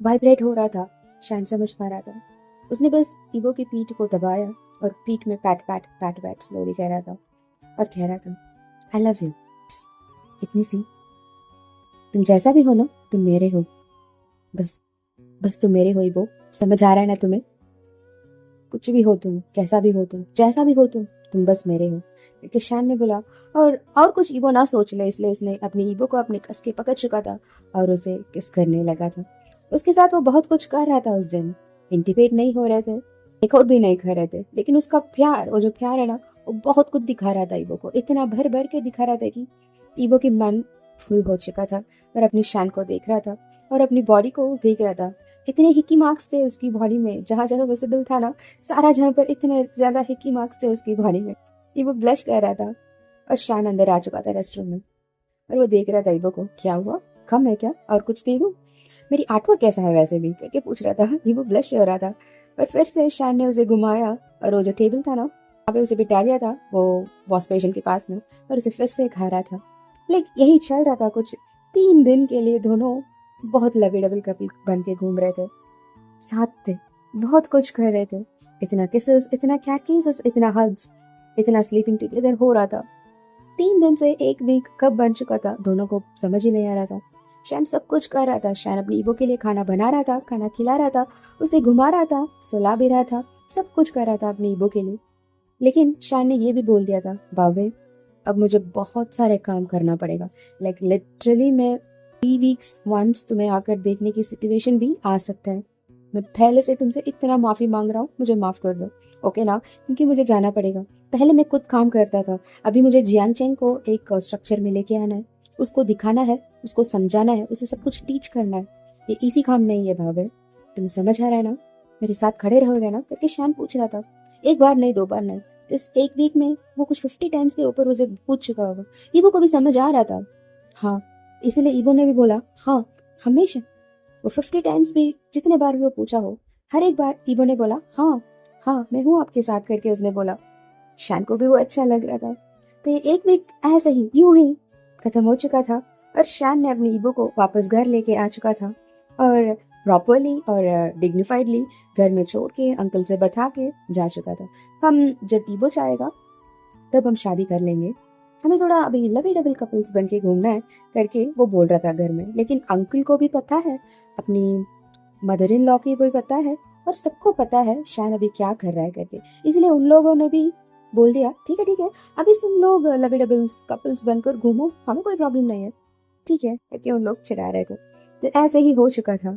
वाइब्रेट हो रहा था। शान समझ पा रहा था। उसने बस ईवो की पीठ को दबाया और पीठ में PAT PAT PAT PAT slowly कह रहा था और कह रहा था आई लव यू। इतनी सी, तुम जैसा भी हो ना, तुम मेरे हो, बस बस तुम मेरे हो ईवो। समझ आ रहा है ना तुम्हें? कुछ भी हो तुम, कैसा भी हो तुम, जैसा भी हो तुम बस मेरे हो, क्योंकि शान ने बोला। और कुछ ईवो ना सोच ले, इसलिए उसने अपनी ईवो को अपने कस के पकड़ चुका था और उसे किस करने लगा था। उसके साथ वो बहुत कुछ कर रहा था उस दिन, इंटीमेट नहीं हो रहे थे, एक और भी नहीं कर रहे थे, लेकिन उसका प्यार, वो जो प्यार है ना, वो बहुत कुछ दिखा रहा था ईवो को, इतना भर भर के दिखा रहा था कि ईवो की मन फुल हो चुका था और अपनी शान को देख रहा था और अपनी बॉडी को देख रहा था। इतने हिकी मार्क्स थे उसकी बॉडी में, जहाँ जगह विजिबल था ना, सारा जहाँ पर इतने ज्यादा हिकी मार्क्स थे उसकी बॉडी में। ईवो ब्लश कर रहा था और शान अंदर आ चुका था रेस्टरूम में और वो देख रहा था ईवो को। क्या हुआ, कम है क्या, और कुछ दे दूं? मेरी आर्टवर्क कैसा है वैसे भी करके पूछ रहा था। ईवो ब्लश हो रहा था और फिर से शान ने उसे घुमाया और वो जो टेबल था ना, वहाँ पे उसे बिठा दिया था वो वॉश बेसिन के पास में, और उसे फिर से खा रहा था। लाइक यही चल रहा था कुछ 3 दिन के लिए। दोनों बहुत लवी डबल कपल बन के घूम रहे थे, साथ थे, बहुत कुछ कर रहे थे। इतना किसेस, इतना कैट किसेस, इतना हग्स, इतना स्लीपिंग टुगेदर हो रहा था। 3 दिन से एक वीक कब बन चुका था दोनों को समझ ही नहीं आ रहा था। शान सब कुछ कर रहा था, शान अपनी ईवो के लिए खाना बना रहा था, खाना खिला रहा था, उसे घुमा रहा था, सुला भी रहा था, सब कुछ कर रहा था अपनी ईवो के लिए। लेकिन शान ने ये भी बोल दिया था बाबे अब मुझे बहुत सारे काम करना पड़ेगा, लाइक लिटरली मैं 3 वीक्स वंस तुम्हें आकर देखने की सिचुएशन भी आ सकता है। मैं पहले से तुमसे इतना माफी मांग रहा हूँ, मुझे माफ कर दो, ओके ना? क्योंकि मुझे जाना पड़ेगा। पहले मैं खुद काम करता था, अभी मुझे जियांगचेंग को एक स्ट्रक्चर में लेके आना है, उसको दिखाना है, उसको समझाना है, उसे सब कुछ टीच करना है। ये इसी काम नहीं है भावे, तुम्हें समझ आ रहा है ना? मेरे साथ खड़े रहोगे ना? करके शान पूछ रहा था, एक बार नहीं, 2 बार नहीं, इस एक वीक में वो कुछ 50 टाइम्स के ऊपर उसे पूछ चुका होगा। ईवो को भी समझ आ रहा था, हाँ, इसीलिए ईवो ने भी बोला हाँ, हमेशा। वो 50 टाइम्स भी जितने बार भी वो पूछा हो, हर एक बार ईवो ने बोला हाँ हाँ मैं हूँ आपके साथ करके उसने बोला। शान को भी वो अच्छा लग रहा था। तो ये एक वीक ऐसे ही यूं ही खत्म हो चुका था और शान ने अपनी ईवो को वापस घर लेके आ चुका था और प्रॉपरली और डिग्निफाइडली घर में छोड़ के अंकल से बता के जा चुका था। हम जब ईवो चाहेगा तब हम शादी कर लेंगे, हमें थोड़ा अभी लवी डबल कपल्स बन के घूमना है करके वो बोल रहा था घर में। लेकिन अंकल को भी पता है, अपनी मदर इन लॉ की भी पता है, और सबको पता है शान अभी क्या कर रहा है करके। इसलिए उन लोगों ने भी बोल दिया ठीक है ठीक है, अभी तुम लोग लवी डबल्स कपल्स बनकर घूमो, हमें कोई प्रॉब्लम नहीं है, ठीक है करके उन लोग चिढ़ा रहे थे। तो ऐसे ही हो चुका था।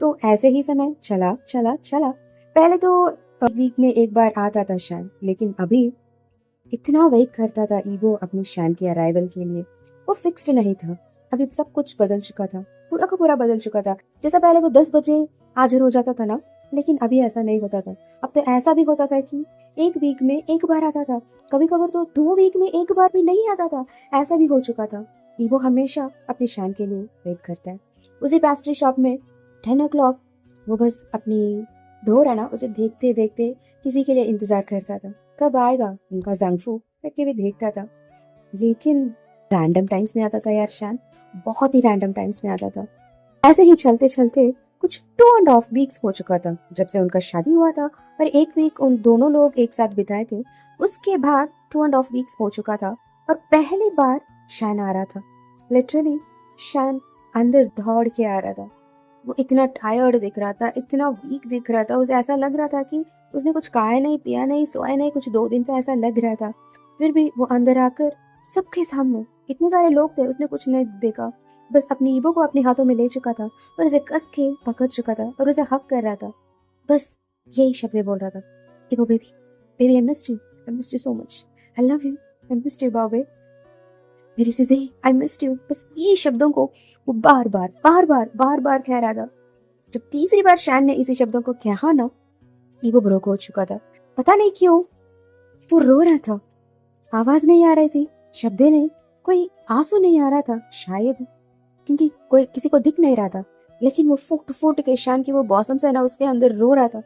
तो ऐसे ही समय चला चला चला। पहले तो वीक में एक बार आता था शान, लेकिन अभी इतना वेट करता था ईगो अपनी शान की अराइवल के लिए। वो फिक्स्ड नहीं था। अभी सब कुछ बदल चुका था, पूरा का पूरा बदल चुका था। जैसा पहले वो 10 बजे हाजिर हो जाता था ना, लेकिन अभी ऐसा नहीं होता था। अब तो ऐसा भी होता था कि एक वीक में एक बार आता था, कभी कभार तो 2 वीक में एक बार भी नहीं आता था। ऐसा भी हो चुका था। ईगो हमेशा अपनी शान के लिए वेट करता है। उसी पेस्ट्री शॉप में 10 o'clock वो बस अपनी डोर है ना, उसे देखते देखते किसी के लिए इंतजार करता था, कब आएगा उनका जंगफू करके भी देखता था। लेकिन रैंडम टाइम्स में आता था यार शान, बहुत ही रैंडम टाइम्स में आता था। ऐसे ही चलते चलते कुछ 2.5 weeks हो चुका था जब से उनका शादी हुआ था, और 1 वीक उन दोनों लोग एक साथ बिताए थे। उसके बाद 2.5 weeks हो चुका था, और पहली बार शान आ रहा था। लिटरली शान अंदर दौड़ के आ रहा था। वो इतना टायर्ड दिख रहा था, इतना वीक दिख रहा था। उसे ऐसा लग रहा था कि उसने कुछ खाया नहीं, पिया नहीं, सोया नहीं, कुछ 2 दिन से ऐसा लग रहा था। फिर भी वो अंदर आकर सबके सामने, इतने सारे लोग थे, उसने कुछ नहीं देखा। बस अपनी ईबो को अपने हाथों में ले चुका था और उसे कस के पकड़ चुका था और उसे हक कर रहा था। बस यही शब्द बोल रहा था, ईबो baby, baby I miss you so much, I love you, I miss you babe, मेरी सिजी, आई मिस्ड यू। बस ये शब्दों को वो बार बार बार बार बार बार कह रहा था। जब तीसरी बार शैन ने इसी शब्दों को कहा ना, ईगो ब्रोक हो चुका था। पता नहीं क्यों वो रो रहा था। आवाज नहीं आ रही थी, शब्द नहीं, कोई आंसू नहीं आ रहा था, शायद क्योंकि कोई किसी को दिख नहीं रहा था। लेकिन वो फूट फूट के शैन की वो बॉसम से ना उसके अंदर रो रहा था।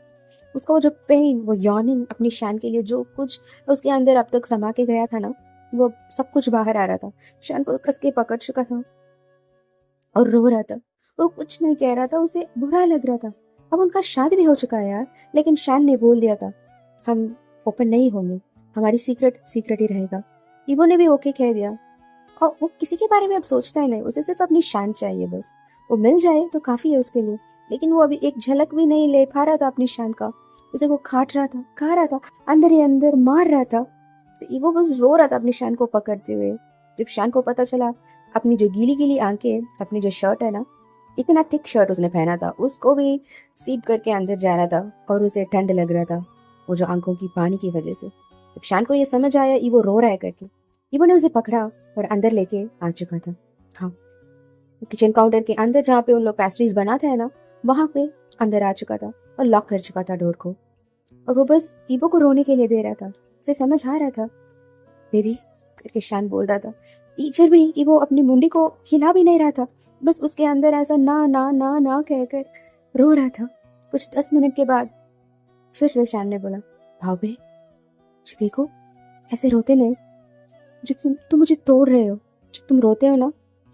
उसका वो जो पेन, वो यॉर्निंग अपनी शैन के लिए, जो कुछ उसके अंदर अब तक समा के गया था ना, वो सब कुछ बाहर आ रहा था। शैन को कस के पकड़ चुका था और रो रहा था। वो कुछ नहीं कह रहा था, उसे बुरा लग रहा था। अब उनका शादी भी हो चुका है यार, लेकिन शैन ने बोल दिया था हम ओपन नहीं होंगे, हमारी सीक्रेट सीक्रेट ही रहेगा। ईवो ने भी ओके कह दिया, और वो किसी के बारे में अब सोचता ही नहीं। उसे सिर्फ अपनी शैन चाहिए, बस वो मिल जाए तो काफी है उसके लिए। लेकिन वो अभी एक झलक भी नहीं ले पा रहा था अपनी शैन का। उसे वो काट रहा था, खा रहा था, अंदर ही अंदर मार रहा था। तो ईवो बस रो रहा था अपनी शैन को पकड़ते हुए। जब शैन को पता चला, अपनी जो गीली गीली आंखें, अपनी जो शर्ट है ना, इतना थिक शर्ट उसने पहना था, उसको भी सीप करके अंदर जा रहा था और उसे ठंड लग रहा था, वो जो आंखों की पानी की वजह से। जब शान को ये समझ आया ईवो रो रहा है करके, ईवो ने उसे पकड़ा और अंदर लेके आ चुका था। हाँ, किचन काउंटर के अंदर जहाँ पे उन लोग पेस्ट्रीज बनाते हैं ना, वहां पे अंदर आ चुका था और लॉक कर चुका था डोर को। और वो बस ईवो को रोने के लिए दे रहा था। उसे समझ आ रहा था, बेबी करके शान बोल रहा था। फिर भी ईवो अपनी मुंडी को हिला भी नहीं रहा था, बस उसके अंदर ऐसा ना ना ना ना कहकर रो रहा था। कुछ 10 मिनट के बाद फिर से शान ने बोला, भावे जी देखो, ऐसे रोते नहीं, जो तुम मुझे तोड़ रहे हो। जब तुम रोते हो ना,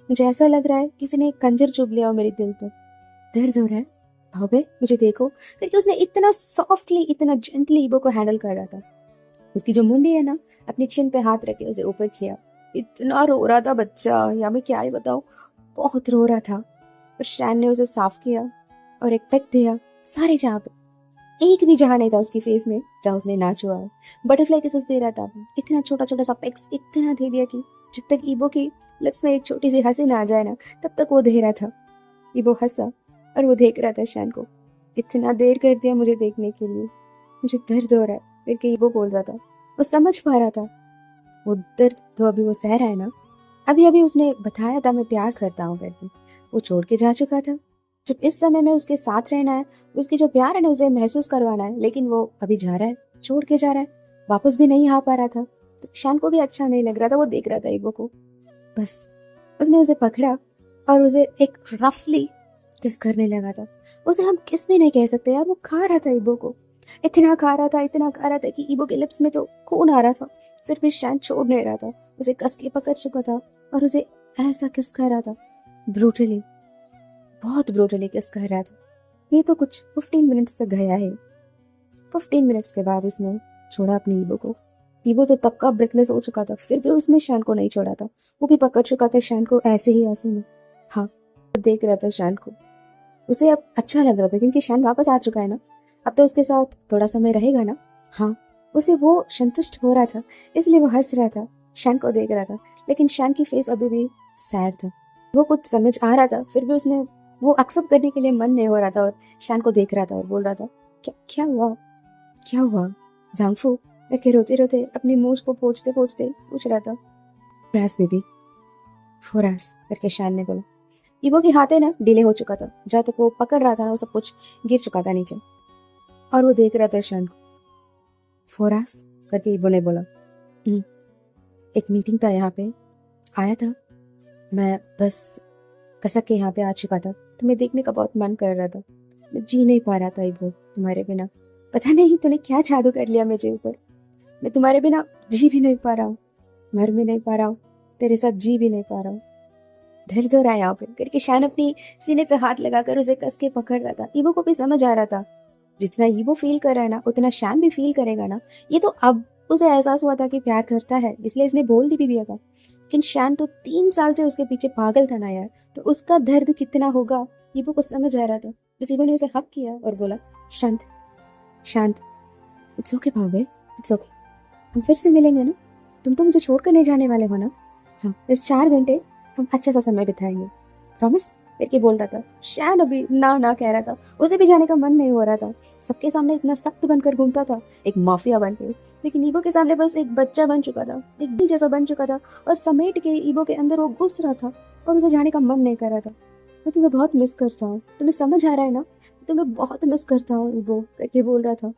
मुझे ऐसा लग रहा है किसी ने एक खंजर चुभ लिया हो मेरे दिल पे, दर्द हो रहा है। भावे मुझे देखो करके उसने इतना सॉफ्टली, इतना जेंटली ईवो को हैंडल कर रहा था। उसकी जो मुंडी है ना, अपनी चिन पे हाथ रखे उसे ऊपर किया। इतना रो रहा था बच्चा, या मैं क्या ही बताऊं, बहुत रो रहा था। पर शैन ने उसे साफ किया और एक पेक दिया सारे जहाँ पे। एक भी जहाँ नहीं था उसकी फेस में जहाँ उसने ना छुआ हो। बटरफ्लाई किसेस दे रहा था, इतना छोटा छोटा सा पेक्स इतना दे दिया कि जब तक ईबो की लिप्स में एक छोटी सी हंसी ना आ जाए ना, तब तक वो दे रहा था। ईबो हंसा और वो देख रहा था शैन को। इतना देर कर दिया मुझे देखने के लिए, मुझे दर्द हो रहा है करके ईबो बोल रहा था। वो समझ पा रहा था वो दर्द तो अभी वो सह रहा है ना। अभी अभी उसने बताया था मैं प्यार करता हूँ करके, वो छोड़ के जा चुका था। जब इस समय में उसके साथ रहना है, उसकी जो प्यार है ना उसे महसूस करवाना है, लेकिन वो अभी जा रहा है, छोड़ के जा रहा है, वापस भी नहीं आ पा रहा था। तो शान को भी अच्छा नहीं लग रहा था। वो देख रहा था ईबो को। बस उसने उसे पकड़ा और उसे एक रफली किस करने लगा था। उसे हम किस भी नहीं कह सकते यार, वो खा रहा था ईबो को। इतना खा रहा था, इतना खा रहा था कि ईबो के लिप्स में तो खून आ रहा था। फिर भी शान छोड़ नहीं रहा था, उसे कस के पकड़ चुका था और उसे ऐसा किस कर रहा था, ब्रूटली, बहुत ब्रूटली किस कर रहा था। ये तो कुछ 15 मिनट्स तक गया है। 15 मिनट्स के बाद उसने छोड़ा अपनी ईबो को ईबो तो तब का ब्रेथलेस हो चुका था, फिर भी उसने शान को नहीं छोड़ा था। वो भी पकड़ चुका था शान को ऐसे में। हाँ, देख रहा था शान को। उसे अब अच्छा लग रहा था क्योंकि शान वापस आ चुका है ना। अब तो उसके साथ थोड़ा समय रहेगा ना। हाँ, उसे वो संतुष्ट हो रहा था, इसलिए वो हंस रहा था, शान को देख रहा था। लेकिन शान की फेस अभी भी सैड था। वो कुछ समझ आ रहा था, फिर भी उसने वो एक्सेप्ट करने के लिए मन नहीं हो रहा था, और शान को देख रहा था और बोल रहा था, क्या क्या हुआ, क्या हुआ जांगफू, करके रोते रोते अपनी मूछ को पोंछते पोंछते पूछ रहा था। फ्रास बेबी, फ्रास करके शान ने बोला। ईबो के हाथे ना डिले हो चुका था, जहाँ तक वो पकड़ रहा था ना वो सब कुछ गिर चुका था नीचे, और वो देख रहा था शान को। फोरास करके ईबो ने बोला। "हम्म, एक मीटिंग था यहाँ पे, आया था, मैं बस कसक के यहाँ पे आ चुका था, तुम्हें देखने का बहुत मन कर रहा था, मैं जी नहीं पा रहा था ईबो तुम्हारे बिना। पता नहीं तूने क्या जादू कर लिया मेरे ऊपर, मैं तुम्हारे बिना जी भी नहीं पा रहा हूँ, मर भी नहीं पा रहा हूँ, तेरे साथ जी भी नहीं पा रहा हूँ। दर्द हो रहा है यहाँ पे करके शान अपनी सीने पे हाथ लगाकर उसे कस के पकड़ रहा था। ईबो को भी समझ आ रहा था, जितना ईबो फील कर रहा है ना उतना शान भी फील करेगा ना। ये तो अब उसे एहसास हुआ था कि प्यार करता है, इसलिए इसने बोल भी दिया था। लेकिन शान तो 3 साल से उसके पीछे पागल था ना यार, तो उसका दर्द कितना होगा ईबो को समझ आ रहा था। बस ईबो ने उसे हक किया और बोला, शांत शांत, it's okay Bhave, it's okay, हम फिर से मिलेंगे ना, तुम तो मुझे छोड़कर नहीं जाने वाले हो ना। हाँ, इस 4 घंटे हम अच्छा सा समय बिताएंगे, प्रॉमिस करके बोल रहा था। शायद अभी ना ना कह रहा था, उसे भी जाने का मन नहीं हो रहा था। सबके सामने इतना सख्त बनकर घूमता था, एक माफिया बन के, लेकिन ईबो के सामने बस एक बच्चा बन चुका था, एक डी जैसा बन चुका था, और समेट के ईबो के अंदर वो घुस रहा था, और उसे जाने का मन नहीं कर रहा था। मैं तुम्हें बहुत मिस करता हूँ, तुम्हें समझ आ रहा है ना, मैं तुम्हें बहुत मिस करता हूँ ईबो करके बोल रहा था।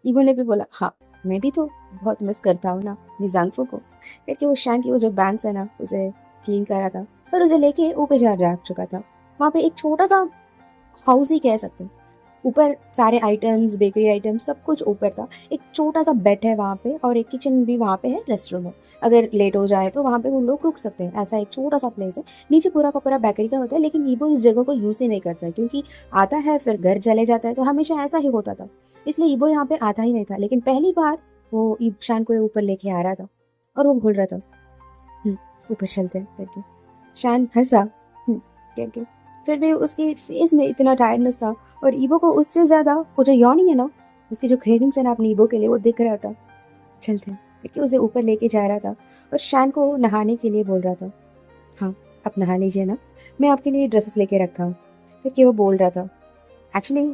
ईगो ने भी बोला, हाँ मैं भी तो बहुत मिस करता हूँ ना निजांगफू को करके। वो शान की वो जो बैंक्स है ना उसे क्लीन कर रहा था, और उसे लेके ऊपर जा चुका था। वहाँ पे एक छोटा सा हाउस ही कह सकते हैं, ऊपर सारे आइटम्स, बेकरी आइटम्स, सब कुछ ऊपर था। एक छोटा सा बेड है वहाँ पे, और एक किचन भी वहाँ पे है, रेस्टोरेंट है। अगर लेट हो जाए तो वहाँ पे वो लोग रुक सकते हैं, ऐसा एक छोटा सा प्लेस है। नीचे पूरा का पूरा बेकरी का होता है, लेकिन ईबो इस जगह को यूज ही नहीं करता है, क्योंकि आता है फिर घर चले जाता है, तो हमेशा ऐसा ही होता था, इसलिए ईबो यहाँ पे आता ही नहीं था। लेकिन पहली बार वो शान को ऊपर लेके आ रहा था, और वो बोल रहा था, "हम्म, ऊपर चलते हैं करके।" शान हंसा, करके। फिर भी उसकी फेस में इतना टायर्डनेस था, और ईबो को उससे ज्यादा वो जो यॉर्निंग है ना, उसकी जो क्रेविंग्स है ना अपनी ईबो के लिए, वो दिख रहा था। चलते हैं करके उसे ऊपर लेके जा रहा था, और शान को नहाने के लिए बोल रहा था। हाँ, आप नहा लीजिए ना, मैं आपके लिए ड्रेसेस लेके रखता हूँ करके वो बोल रहा था। एक्चुअली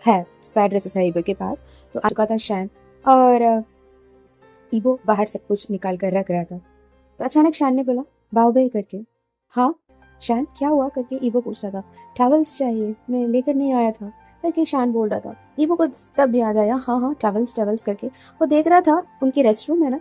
है स्पेयर ड्रेसेस है ईबो के पास, तो आ चुका था शान, और ईबो बाहर सब कुछ निकाल कर रख रहा था। तो अचानक शान ने बोला, बाओ बे करके। हाँ शान, क्या हुआ करके ईबो पूछ रहा था। टॉवल्स चाहिए, मैं लेकर नहीं आया था करके शान बोल रहा था। ईबो को तब याद आया, हाँ हाँ टॉवल्स टॉवल्स करके। वो देख रहा था उनकी रेस्टरूम है ना,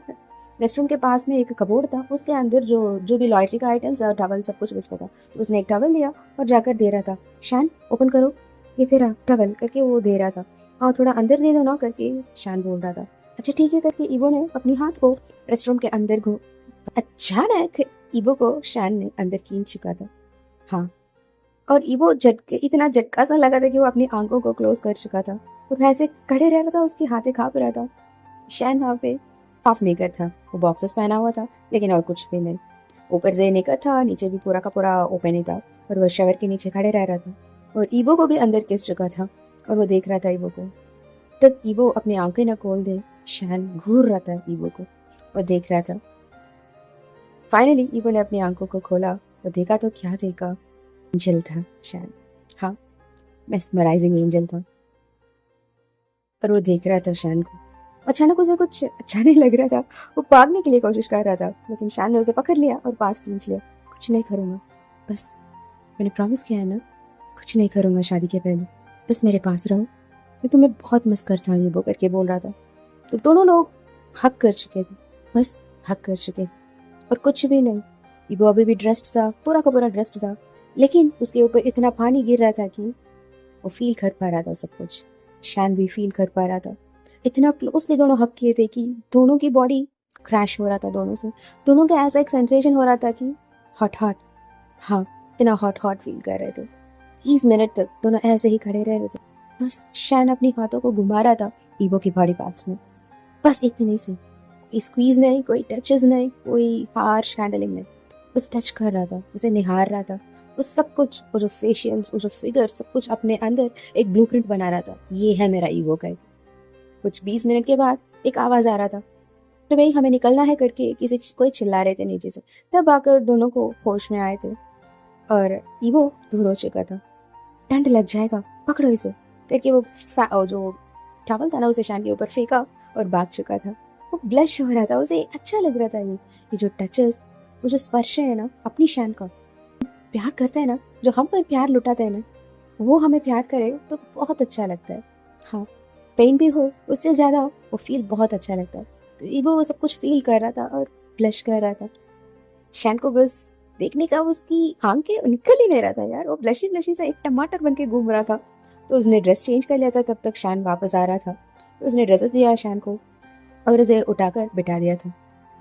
रेस्टरूम के पास में एक कबोर्ड था, उसके अंदर जो जो भी लॉयट्री का आइटम्स और टॉवल सब कुछ उसमें था। तो उसने एक टॉवल लिया और जाकर दे रहा था। शान ओपन करो, ये तेरा टॉवल करके वो दे रहा था। हाँ थोड़ा अंदर दे दो ना करके शान बोल रहा था। अच्छा ठीक है करके ईबो ने अपनी हाथ को रेस्टरूम के अंदर घो अचानक ईबो को शान ने अंदर खींच चुका था। हाँ, और ईबो झटके, इतना झटका सा लगा था कि वो अपनी आंखों को क्लोज कर चुका था, और वैसे खड़े रह रहा था, उसके हाथे कांप रहा था। शान वहाँ पे हाफ नेकर था, वो बॉक्सेस पहना हुआ था, लेकिन और कुछ भी नहीं। ऊपर से नेकर था, नीचे भी पूरा का पूरा ओपन ही था, और वो शवर के नीचे खड़े रह रहा था, और ईबो को भी अंदर किस चुका था, और वो देख रहा था ईबो को। तब ईबो अपनी आंखें न खोल दे, शान घूर रहा था ईबो को और देख रहा था। फाइनली ईबो ने अपनी आंखों को खोला और देखा, तो क्या देखा, एंजल था शान। हाँ, मेस्मराइजिंग एंजल था, और वो देख रहा था शान को। अचानक उसे कुछ अच्छा नहीं लग रहा था, वो भागने के लिए कोशिश कर रहा था, लेकिन शान ने उसे पकड़ लिया और पास खींच लिया। कुछ नहीं करूँगा, बस मैंने प्रॉमिस किया है ना, कुछ नहीं करूँगा शादी के पहले, बस मेरे पास रहो, मैं तुम्हें बहुत मिस करता हूँ, ये वो करके बोल रहा था। तो दोनों लोग हक कर चुके थे, बस हक कर चुके थे, और कुछ भी नहीं। ईबो अभी भी ड्रेस्ड था, पूरा का पूरा ड्रेस्ड था, लेकिन उसके ऊपर इतना पानी गिर रहा था कि वो फील कर पा रहा था सब कुछ। शान भी फील कर पा रहा था। इतना क्लोजली दोनों हक किए थे कि दोनों की बॉडी क्रैश हो रहा था दोनों से। दोनों का ऐसा एक सेंसेशन हो रहा था कि हॉट हॉट, हाँ इतना हॉट हॉट फील कर रहे थे। 20 मिनट तक दोनों ऐसे ही खड़े रह रहे थे, बस शान अपनी हाथों को घुमा रहा था ईबो की बॉडी पार्ट्स में, बस इतने से। कोई स्क्वीज नहीं, कोई टचेस नहीं, कोई हार्श हैंडलिंग नहीं, बस टच कर रहा था, उसे निहार रहा था। वो सब कुछ, वो जो फेशियल्स, वो जो फिगर, सब कुछ अपने अंदर एक ब्लूप्रिंट बना रहा था। ये है मेरा ईगो का। कुछ 20 मिनट के बाद एक आवाज आ रहा था, तो भाई हमें निकलना है करके कोई चिल्ला रहे थे नीचे से। तब आकर दोनों को होश में आए थे और ईगो दूर हो चुका था। ठंड लग जाएगा, पकड़ो इसे करके वो जो टॉवल था ना उसे शान के ऊपर फेंका और भाग चुका था। वो ब्लश हो रहा था, उसे अच्छा लग रहा था। ये जो टचेस, वो जो स्पर्श है ना अपनी शान का, प्यार करते हैं ना, जो हम पर प्यार लुटाते हैं ना, वो हमें प्यार करे तो बहुत अच्छा लगता है। हाँ, पेन भी हो, उससे ज्यादा वो फील बहुत अच्छा लगता है। तो ईगो वो सब कुछ फील कर रहा था और ब्लश कर रहा था। शैन को बस देखने का उसकी आंखें निकल ही नहीं रहा था यार। वो ब्लशी ब्लशी सा एक टमाटर बन के घूम रहा था। तो उसने ड्रेस चेंज कर लिया था, तब तक शैन वापस आ रहा था। तो उसने ड्रेसेस दिया शैन को और उसे उठाकर बिठा दिया था।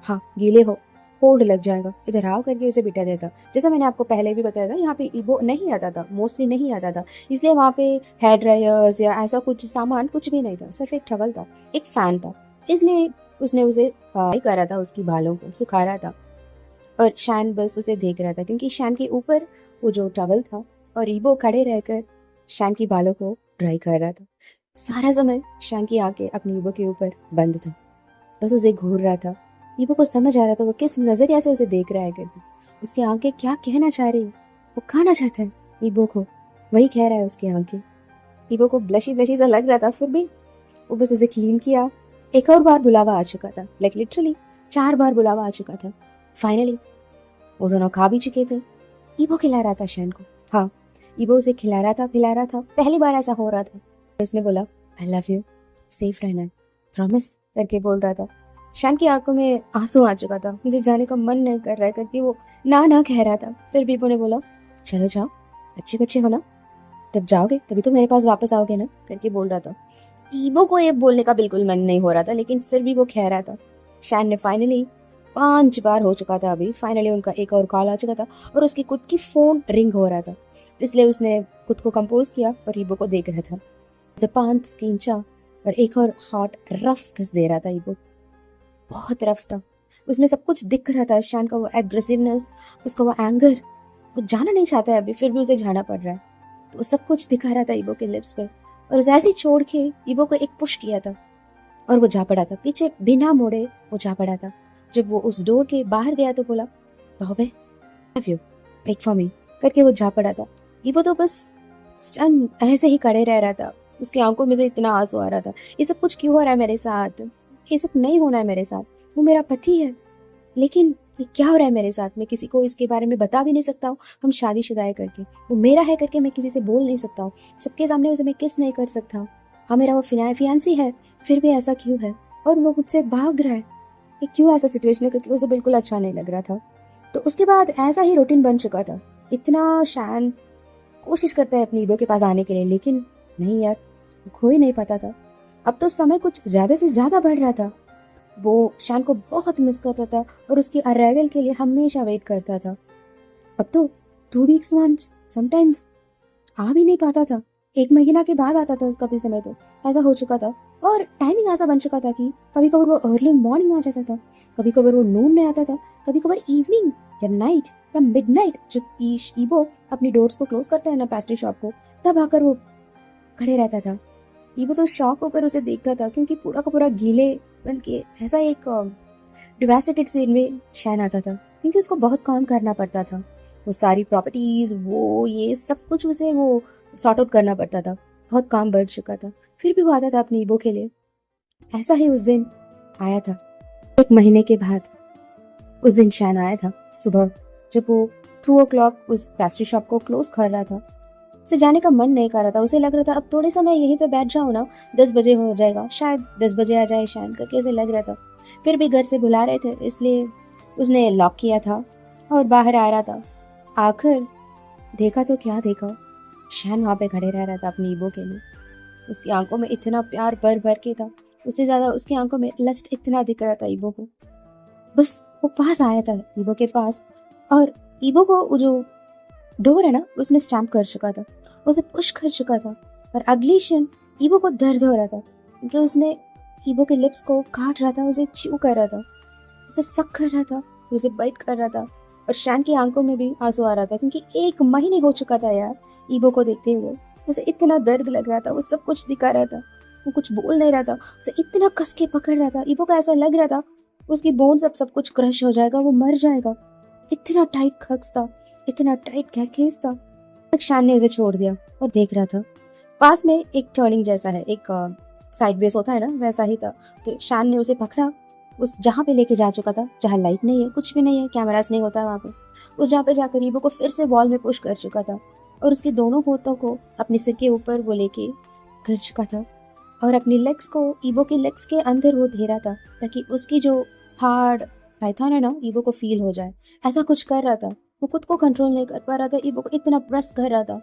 हाँ, गीले हो, कोल्ड लग जाएगा, इधर आओ करके उसे बिठा दिया था। जैसा मैंने आपको पहले भी बताया था, यहाँ पे ईगो नहीं आता था, मोस्टली नहीं आता था, इसलिए वहाँ पे हेयर ड्रायर्स या ऐसा कुछ सामान कुछ भी नहीं था, सिर्फ एक टवल था, एक फैन था। इसलिए उसने उसे कर रहा था, उसकी बालों को सुखा रहा था और शैन बस उसे देख रहा था, क्योंकि शैन के ऊपर वो जो टवल था और ईगो खड़े रहकर शैन की बालों को ड्राई कर रहा था। सारा समय शैन की आंखें अपनी ईगो के ऊपर बंद था, बस उसे घूर रहा था। ईगो को समझ आ रहा था वो किस नजरिया से उसे देख रहा है करके, उसकी आंखें क्या कहना चाह रही है, वो खाना चाहता है ईगो को, वही कह रहा है उसकी आंखें। ईगो को ब्लशी ब्लशी सा लग रहा था, फिर भी वो बस उसे क्लीन किया। एक और बार बुलावा आ चुका था, लाइक लिटरली 4 बार बुलावा आ चुका था। फाइनली वो दोनों खा भी चुके थे। ईगो खिला रहा था शैन को। हाँ, ईगो उसे खिला रहा था, पिला रहा था। पहली बार ऐसा हो रहा था। उसने बोला आई लव यू, सेफ रहना है, प्रॉमिस करके बोल रहा था। शैन की आंखों में आंसू आ चुका था, मुझे जाने का मन नहीं कर रहा है करके वो ना कह रहा था। फिर भी ने बोला चलो जाओ, अच्छे बच्चे हो ना, जब जाओगे तभी तो मेरे पास वापस आओगे ना करके बोल रहा था। ईगो को ये बोलने का बिल्कुल मन नहीं हो रहा था, लेकिन फिर भी वो कह रहा था। शैन ने फाइनली 5 बार हो चुका था अभी, फाइनली उनका एक और कॉल आ चुका था और उसकी खुद की फोन रिंग हो रहा था, इसलिए उसने खुद को कंपोज किया और ईगो को देख रहा था। उसे 5 खींचा और एक और हॉट रफ किस दे रहा था। ईगो बहुत रफ था, उसमें सब कुछ दिख रहा था, शैन का वो एग्रेसिवनेस, उसका वो एंगर। वो जाना नहीं चाहता है अभी, फिर भी उसे जाना पड़ रहा है। तो सब कुछ दिखा रहा था ईगो के लिप्स पे, और उसे ऐसे ही छोड़ के ईगो को एक पुश किया था और वो जा पड़ा था पीछे, बिना मोड़े वो जा पड़ा था। जब वो उस डोर के बाहर गया तो बोला बाहुबे love you, wait for me करके वो जा पड़ा था। ईगो तो बस स्टन ऐसे ही खड़े रह रहा था, उसकी आंखों में से इतना आंसू आ रहा था। ये सब कुछ क्यों हो रहा है मेरे साथ, ये सब नहीं होना है मेरे साथ, वो मेरा पति है, लेकिन ये क्या हो रहा है मेरे साथ। मैं किसी को इसके बारे में बता भी नहीं सकता हूँ, हम शादीशुदा है करके, वो मेरा है करके मैं किसी से बोल नहीं सकता हूँ, सबके सामने उसे मैं किस नहीं कर सकता हूँ। हाँ, मेरा वो फियांसी है, फिर भी ऐसा क्यों है, और वो मुझसे भाग रहा है, ये क्यों ऐसा सिचुएशन है, क्योंकि उसे बिल्कुल अच्छा नहीं लग रहा था। तो उसके बाद ऐसा ही रूटीन बन चुका था। इतना शैन कोशिश करता है अपनी ईगो के पास आने के लिए, लेकिन नहीं यार, खो ही नहीं पाता था। अब तो समय कुछ ज्यादा से ज्यादा बढ़ रहा था। वो शैन को बहुत मिस करता था और उसकी अराइवल के लिए हमेशा वेट करता था। अब तो 2 वीक्स वंस समटाइम्स आ भी नहीं पाता था, 1 महीना के बाद आता था कभी समय, तो ऐसा हो चुका था। और टाइमिंग ऐसा बन चुका था कि कभी कभार वो अर्ली मॉर्निंग आ जाता था, कभी कभार वो नून में आता था, कभी कभार इवनिंग या नाइट या मिडनाइट, जब ईगो अपनी डोर्स को क्लोज करता है ना पेस्ट्री शॉप को, तब आकर वो खड़े रहता था। ईगो तो शॉक होकर उसे देखता था, क्योंकि पूरा का पूरा गीले बन के ऐसा एक डिवास्टेटेड सीन में शैन आता था, क्योंकि उसको बहुत काम करना पड़ता था। वो सारी प्रॉपर्टीज, वो ये सब कुछ उसे वो सॉर्ट आउट करना पड़ता था, बहुत काम बढ़ चुका था। फिर भी वो आता था अपनी ईगो के लिए। ऐसा ही उस दिन आया था, 1 महीने के बाद उस दिन शैन आया था सुबह, जब वो 2 o'clock उस पेस्ट्री शॉप को क्लोज कर रहा था। उसे जाने का मन नहीं कर रहा था, उसे लग रहा था अब थोड़े समय यहीं पे बैठ जाओ ना, 10 बजे हो जाएगा, शायद 10 बजे आ जाए शैन करके उसे लग रहा था। फिर भी घर से बुला रहे थे, इसलिए उसने लॉक किया था और बाहर आ रहा था। आखिर देखा तो क्या देखा, शैन वहां पे खड़े रह रहा था अपनी ईगो के लिए। उसकी आंखों में इतना प्यार भर भर के था, उससे ज्यादा उसकी आंखों में लस्ट इतना दिख रहा था ईगो को। बस वो पास आया था ईगो के पास, और ईगो को वो जो डोर है ना उसने स्टैम्प कर चुका था, उसे पुश कर चुका था। और अगली क्षण ईगो को दर्द हो रहा था, क्योंकि उसने ईबो के लिप्स को काट रहा था, उसे च्यू कर रहा था, उसे सक कर रहा था और उसे बाइट कर रहा था। और शैन की आंखों में भी आंसू आ रहा था क्योंकि 1 महीने हो चुका था यार ईबो को देखते हुए। उसे इतना दर्द लग रहा था, वो सब कुछ दिखा रहा था, वो कुछ बोल नहीं रहा था, उसे इतना कस के पकड़ रहा था। ईबो को ऐसा लग रहा था उसकी बोन्स अब सब कुछ क्रश हो जाएगा, वो मर जाएगा। इतना टाइट हग्स था, इतना टाइट कैकेस था। तक शैन ने उसे छोड़ दिया और देख रहा था। पास में एक टर्निंग जैसा है, एक साइड बेस होता है ना, वैसा ही था। तो शैन ने उसे पकड़ा, उस जहाँ पे लेके जा चुका था, जहाँ लाइट नहीं है, कुछ भी नहीं है, कैमरास नहीं होता वहाँ पे, उस जहाँ पे जाकर ईबो को फिर से वॉल में पुश कर चुका था और उसके दोनों हाथों को अपने सिर के ऊपर वो लेके कर चुका था और अपनी लेग्स को ईबो के लेग्स के अंदर वो दे रहा था ताकि उसकी जो हार्ड पाइथन है ना, ईबो को फील हो जाए। ऐसा कुछ कर रहा था, वो खुद को कंट्रोल नहीं कर पा रहा था, ईबो को इतना प्रेस कर रहा था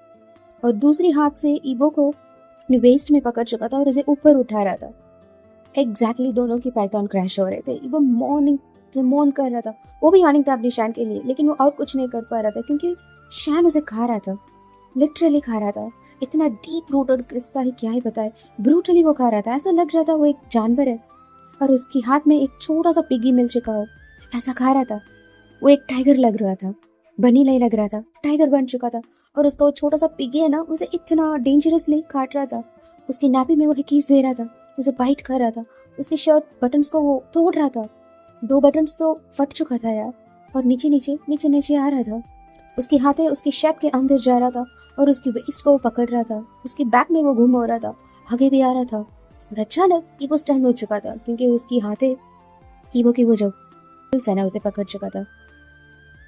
और दूसरी हाथ से ईबो को अपने वेस्ट में पकड़ चुका था और उसे ऊपर उठा रहा था। एग्जैक्टली दोनों की पाइथन क्रैश हो रहे थे। ईबो मॉर्न कर रहा था, वो भी अर्निंग था अपनी शैन के लिए, लेकिन वो और कुछ नहीं कर पा रहा था क्योंकि शैन उसे खा रहा था, लिटरली खा रहा था। इतना डीप रूटेड किस्सा ही क्या ही बताए, ब्रूटली वो खा रहा था। ऐसा लग रहा था वो एक जानवर है और उसके हाथ में एक छोटा सा पिगी मिल चुका हो, ऐसा खा रहा था। वो एक टाइगर लग रहा था, बनी नहीं लग रहा था, टाइगर बन चुका था। और उसका वो छोटा सा पिगी है ना, उसे इतना डेंजरसली काट रहा था। उसकी नाभि में वो हिकीस दे रहा था, उसे बाइट कर रहा था, उसके शर्ट बटन्स को वो तोड़ रहा था। 2 बटन्स तो फट चुका था यार और नीचे नीचे नीचे नीचे आ रहा था। उसकी हाथें उसकी शर्ट के अंदर जा रहा था और उसकी वेस्ट को वो पकड़ रहा था, उसकी बैक में वो घूम हो रहा था, आगे भी आ रहा था। और अचानक ईबो स्टन हो चुका था क्योंकि उसकी हाथें ईबो की वो जो है ना, उसे पकड़ चुका था,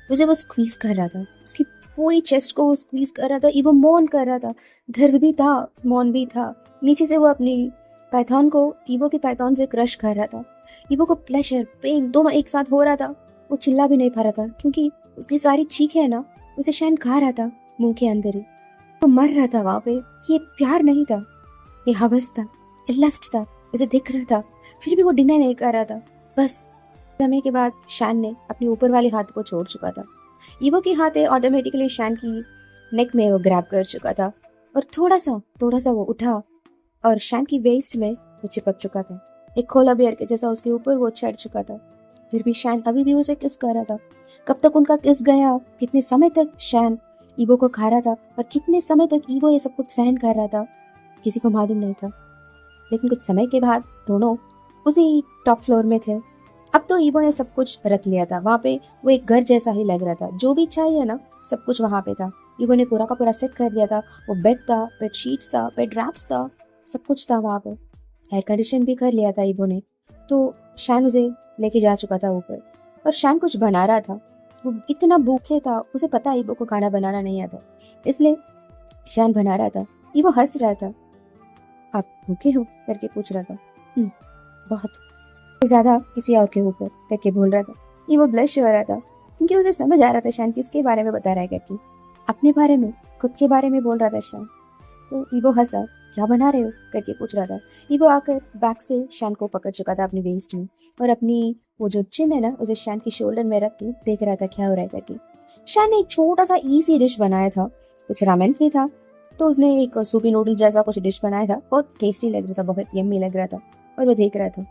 उसे वो स्क्वीज कर रहा था, उसकी पूरी चेस्ट को वो स्क्वीज कर रहा था। ईबो मौन कर रहा था, दर्द भी था, मौन भी था। नीचे से वो अपनी पाइथन को ईबो की पाइथन से क्रश कर रहा था। ईबो को प्लेजर पेन दोनों एक साथ हो रहा था। वो चिल्ला भी नहीं पा रहा था क्योंकि उसकी सारी चीखें है ना, उसे शैन खा रहा था मुंह के अंदर ही। तो मर रहा था वहां पे। ये प्यार नहीं था, ये हवस था, ये लस्ट था, उसे दिख रहा था, फिर भी वो डिनाई नहीं कर रहा था। बस समय के बाद शैन ने अपने ऊपर वाले हाथ को छोड़ चुका था। ईबो के हाथ ऑटोमेटिकली शैन की नेक में वो ग्रैब कर चुका था और थोड़ा सा वो उठा और शैन की वेस्ट में वो चिपक चुका था। एक खोला बियर के जैसा उसके ऊपर वो चढ़ चुका था। फिर भी शैन अभी भी उसे किस कर रहा था। कब तक उनका किस गया, कितने समय तक शैन ईबो को खा रहा था और कितने समय तक ईबो ये सब कुछ सहन कर रहा था, किसी को मालूम नहीं था। लेकिन कुछ समय के बाद दोनों उसी टॉप फ्लोर में थे। अब तो ईबो ने सब कुछ रख लिया था वहाँ पे, वो एक घर जैसा ही लग रहा था। जो भी चाहिए ना, सब कुछ वहाँ पे था। ईबो ने पूरा का पूरा सेट कर लिया था। वो बेड था, बेड शीट्स था, बेड रैप्स था, सब कुछ था वहाँ पे। एयर कंडीशन भी कर लिया था ईबो ने। तो शैन उसे लेके जा चुका था ऊपर और शैन कुछ बना रहा था। वो इतना भूखे था, उसे पता ईबो को खाना बनाना नहीं आता, इसलिए शैन बना रहा था। ईबो हंस रहा था। आप भूखे हो करके पूछ रहा था। बहुत ज्यादा किसी और के ऊपर करके बोल रहा था। ये वो ब्लश हो रहा था क्योंकि उसे समझ आ रहा था शैन किसके बारे में बता रहा है करके। अपने बारे में, खुद के बारे में बोल रहा था शैन। तो ईबो हंसा, क्या बना रहे हो करके पूछ रहा था। ईबो आकर बैक से शैन को पकड़ चुका था अपनी वेस्ट में और अपनी वो जो चिन है ना, उसे शैन की शोल्डर में रख के देख रहा था क्या हो रहा है करके। शैन ने एक छोटा सा इजी डिश बनाया था, कुछ रामेन भी था, तो उसने एक सूपी नूडल जैसा कुछ डिश बनाया था। बहुत टेस्टी लग रहा था, बहुत यम्मी लग रहा था और वो देख रहा था।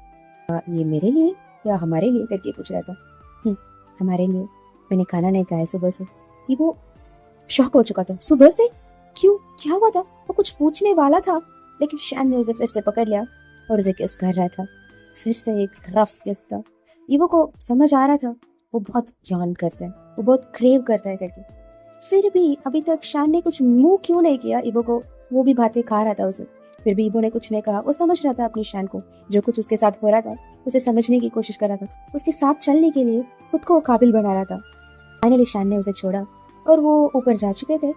ये मेरे लिए या हमारे लिए करके पूछ रहा था। हमारे लिए, मैंने खाना नहीं खाया सुबह से। ये वो शॉक हो चुका था। सुबह से? क्यों, क्या हुआ था? वो कुछ पूछने वाला था लेकिन शैन ने उसे फिर से पकड़ लिया और उसे किस कर रहा था। फिर से एक रफ किस था। ईबो को समझ आ रहा था वो बहुत यान करता है, वो बहुत क्रेव करता है करके। फिर भी अभी तक शैन ने कुछ मुंह क्यों नहीं किया ईबो को, वो भी बातें खा रहा था उसे। फिर भी ईबो ने कुछ नहीं कहा। वो समझ रहा था अपनी शैन को, जो कुछ उसके साथ हो रहा था उसे समझने की कोशिश कर रहा था, उसके साथ चलने के लिए खुद को काबिल बना रहा था। फाइनली शैन ने उसे छोड़ा और वो ऊपर जा चुके थे।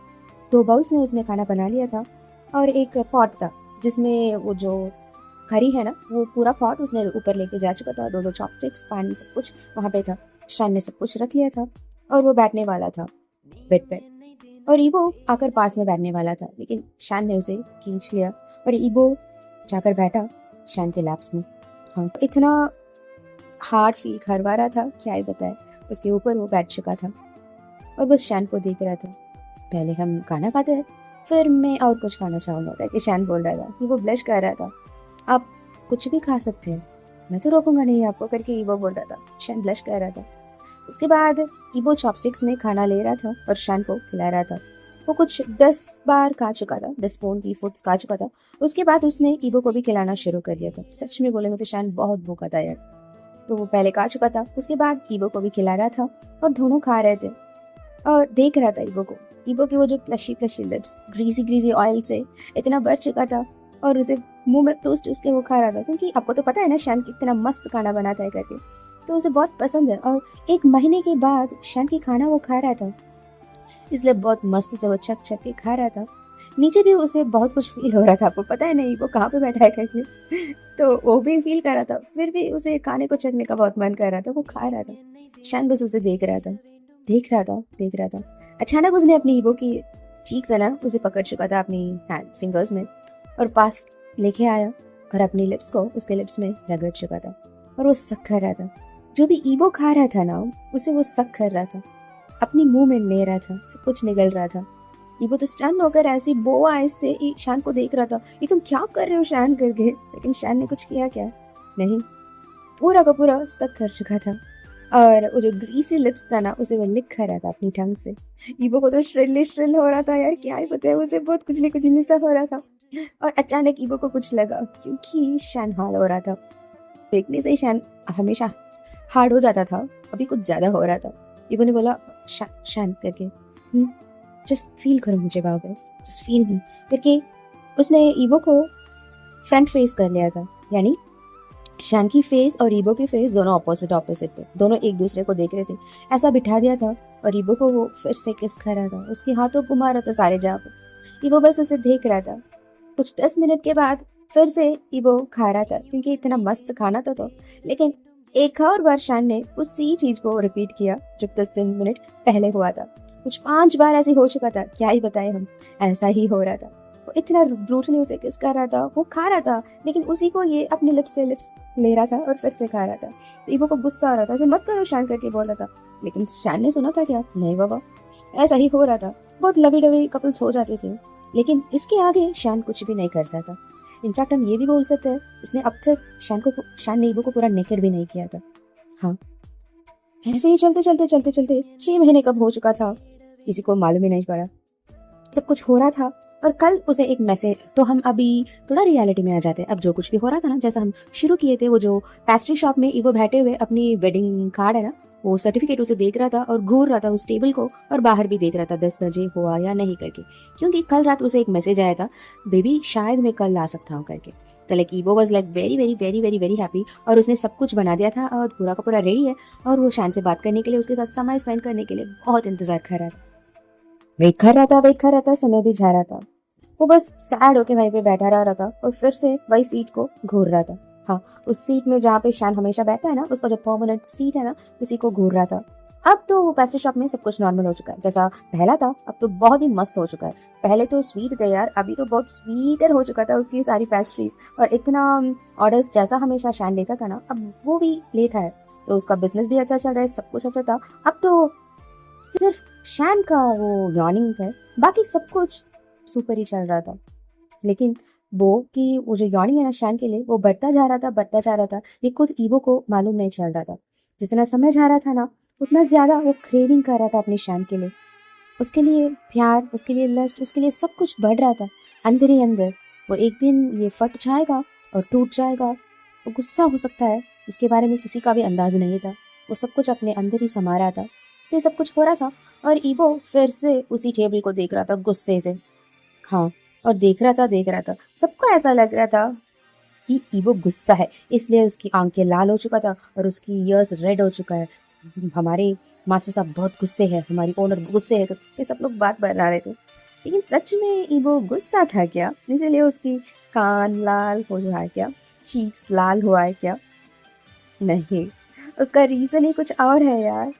2 बाउल्स में उसने खाना बना लिया था और एक पॉट था जिसमें वो जो करी है ना, वो पूरा पॉट उसने ऊपर लेके जा चुका था। 2 चॉपस्टिक्स, पानी, सब कुछ वहाँ पे था। शैन ने सब कुछ रख लिया था और वो बैठने वाला था बेड पे और ईबो आकर पास में बैठने वाला था, लेकिन शैन ने उसे खींच लिया और ईबो जाकर बैठा शैन के लैप्स में। हाँ, इतना हार्ड फील करवा रहा था क्या ही बताए। उसके ऊपर वो बैठ चुका था और बस शैन को देख रहा था। पहले हम खाना खाते हैं, फिर मैं और कुछ खाना चाहूंगा करके शैन बोल रहा था कि वो ब्लश कर रहा था। अब कुछ भी खा सकते हैं, मैं तो रोकूंगा नहीं आपको करके ईबो बोल रहा था। शैन ब्लश कर रहा था। उसके बाद ईबो चॉपस्टिक्स में खाना ले रहा था और शैन को खिला रहा था। वो कुछ 10 बार खा चुका था, 10 स्पून की फूड्स खा चुका था। उसके बाद उसने ईबो को भी खिलाना शुरू कर दिया था। सच में बोलेंगे तो शैन बहुत भूखा था यार। तो वो पहले खा चुका था, उसके बाद ईबो को भी खिला रहा था और दोनों खा रहे थे और देख रहा था ईबो को। ईबो की वो जो plushie plushie lips greasy greasy oil से इतना भर चुका था और उसे मुंह में टूस टूस के वो खा रहा था, क्योंकि आपको तो पता है ना शैन कितना मस्त खाना बनाता है करके, तो उसे बहुत पसंद है। और 1 महीने के बाद शैन की खाना वो खा रहा था, इसलिए बहुत मस्त से वो चक चक के खा रहा था। नीचे भी उसे बहुत कुछ फील हो रहा था, आपको पता है नहीं वो कहाँ पे बैठा है करके, तो वो भी फील कर रहा था। फिर भी उसे खाने को चखने का बहुत मन कर रहा था, वो खा रहा था। शैन बस उसे देख रहा था, देख रहा था, देख रहा था। अचानक उसने अपनी ईबो की चीक्स है ना उसे पकड़ चुका था अपनी हैंड फिंगर्स में और पास लेके आया और अपनी लिप्स को उसके लिप्स में रगड़ चुका था और वो सक कर रहा था। जो भी ईबो खा रहा था ना उसे वो सक कर रहा था, अपनी मुंह में ले रहा था, सब कुछ निगल रहा था। ईबो तो स्टन होकर ऐसी बो आइज से शैन को देख रहा था, ये तुम क्या कर रहे हो शैन करके, लेकिन शैन ने कुछ किया क्या? नहीं, पूरा का पूरा सक कर चुका था और वो जो ग्रीसी लिप्स था ना उसे वो लिक कर रहा था अपनी टंग से। ईबो को तो श्रिल हो रहा था यार, क्या ही पता है, उसे बहुत कुचली सा हो रहा था। और अचानक ईबो को कुछ लगा, क्योंकि शैन हार्ड हो रहा था। देखने से ही शैन हमेशा हार्ड हो जाता था, अभी कुछ ज्यादा हो रहा था। ईबो ने बोला शैन करके, जस्ट फील करो मुझे बाबू, जस्ट फील मी करके उसने ईबो को फ्रंट फेस कर लिया था। यानी शैन की फेस और ईबो की फेस दोनों ऑपोजिट थे, दोनों एक दूसरे को देख रहे थे। ऐसा बिठा दिया था और ईबो को वो फिर से किस कर रहा था, उसके हाथों घुमा रहा था सारे जगह पे। ईबो बस उसे देख रहा था। कुछ 10 मिनट के बाद फिर से ईबो खा रहा था, क्योंकि इतना मस्त खाना था तो। लेकिन एक और बार शैन ने उसी चीज को रिपीट किया जो 10 मिनट पहले हुआ था। कुछ 5 बार ऐसे हो चुका था, क्या ही बताए हम, ऐसा ही हो रहा था। वो इतना ब्रूटली उसे किस कर रहा था, वो खा रहा था, लेकिन उसी को ये अपने लिप्स से लिप्स ले रहा था और फिर से खा रहा था। तो ईबो को गुस्सा आ रहा था, ऐसे मत करो शैन करके बोल रहा था, लेकिन शैन ने सुना था क्या? नहीं बाबा, ऐसा ही हो रहा था। बहुत लवी डवी कपल्स हो जाते थे, लेकिन इसके आगे शैन कुछ भी नहीं करता था। इनफैक्ट हम ये भी बोल सकते हैं इसने अब तक शैन ने ईबो को पूरा नेकेड भी नहीं किया था। हाँ, ऐसे ही चलते 6 महीने कब हो चुका था किसी को मालूम ही नहीं पड़ा। सब कुछ हो रहा था और कल उसे एक मैसेज, तो हम अभी थोड़ा रियलिटी में आ जाते हैं। अब जो कुछ भी हो रहा था ना, जैसा हम शुरू किए थे, वो जो पेस्ट्री शॉप में ईबो बैठे हुए अपनी वेडिंग कार्ड है ना, वो सर्टिफिकेट उसे देख रहा था और घूर रहा था उस टेबल को, और बाहर भी देख रहा था 10 बजे हुआ या नहीं करके, क्योंकि कल रात उसे एक मैसेज आया था, बेबी शायद मैं कल ला सकता हूँ करके। तो लाइक ईबो was like very very very very very happy, और उसने सब कुछ बना दिया था और पूरा का पूरा रेडी है, और वो शैन से बात करने के लिए, उसके साथ समय स्पेंड करने के लिए बहुत इंतजार कर रहा था। वेट कर रहा था, समय भी जा रहा था। वो बस सैड होके वहीं पे बैठा रह रहा था और फिर से वही सीट को घूर रहा था। हाँ, उस सीट में जहाँ पे शैन हमेशा बैठता है ना, उसका जो परमानेंट सीट है ना, उसी को घूर रहा था। अब तो वो पेस्ट्री शॉप में सब कुछ नॉर्मल हो चुका है, जैसा पहला था अब तो बहुत ही मस्त हो चुका है। पहले तो स्वीट थे यार, अभी तो बहुत स्वीटर हो चुका था उसकी सारी पेस्ट्रीज, और इतना ऑर्डर्स जैसा हमेशा शैन लेता था ना, अब वो भी लेता है। तो उसका बिजनेस भी अच्छा चल रहा है, सब कुछ अच्छा था। अब तो सिर्फ शैन का वो यॉर्निंग है, बाकी सब कुछ सुपर ही चल रहा था। लेकिन वो जो यॉर्निंग है ना शैन के लिए, वो बढ़ता जा रहा था। ये खुद ईबो को मालूम नहीं चल रहा था। जितना समय जा रहा था ना, उतना ज्यादा वो क्रेविंग कर रहा था अपने शैन के लिए। उसके लिए प्यार, उसके लिए लस्ट, उसके लिए सब कुछ बढ़ रहा था अंदर ही अंदर। वो एक दिन ये फट जाएगा और टूट जाएगा, वो गुस्सा हो सकता है, इसके बारे में किसी का भी अंदाज नहीं था। वो सब कुछ अपने अंदर ही समा रहा था। तो ये सब कुछ हो रहा था और ईबो फिर से उसी टेबल को देख रहा था गुस्से से। हाँ, और देख रहा था, सबको ऐसा लग रहा था कि ईबो गुस्सा है, इसलिए उसकी आंखें लाल हो चुका था और उसकी ईयर्स रेड हो चुका है। हमारे मास्टर साहब बहुत गुस्से है, हमारी ओनर गुस्से है, ये सब लोग बात बना रहे थे। लेकिन सच में ईबो गुस्सा था क्या? इसीलिए उसकी कान लाल हो रहा है क्या, चीक्स लाल हुआ है क्या? नहीं, उसका रीजन ही कुछ और है यार।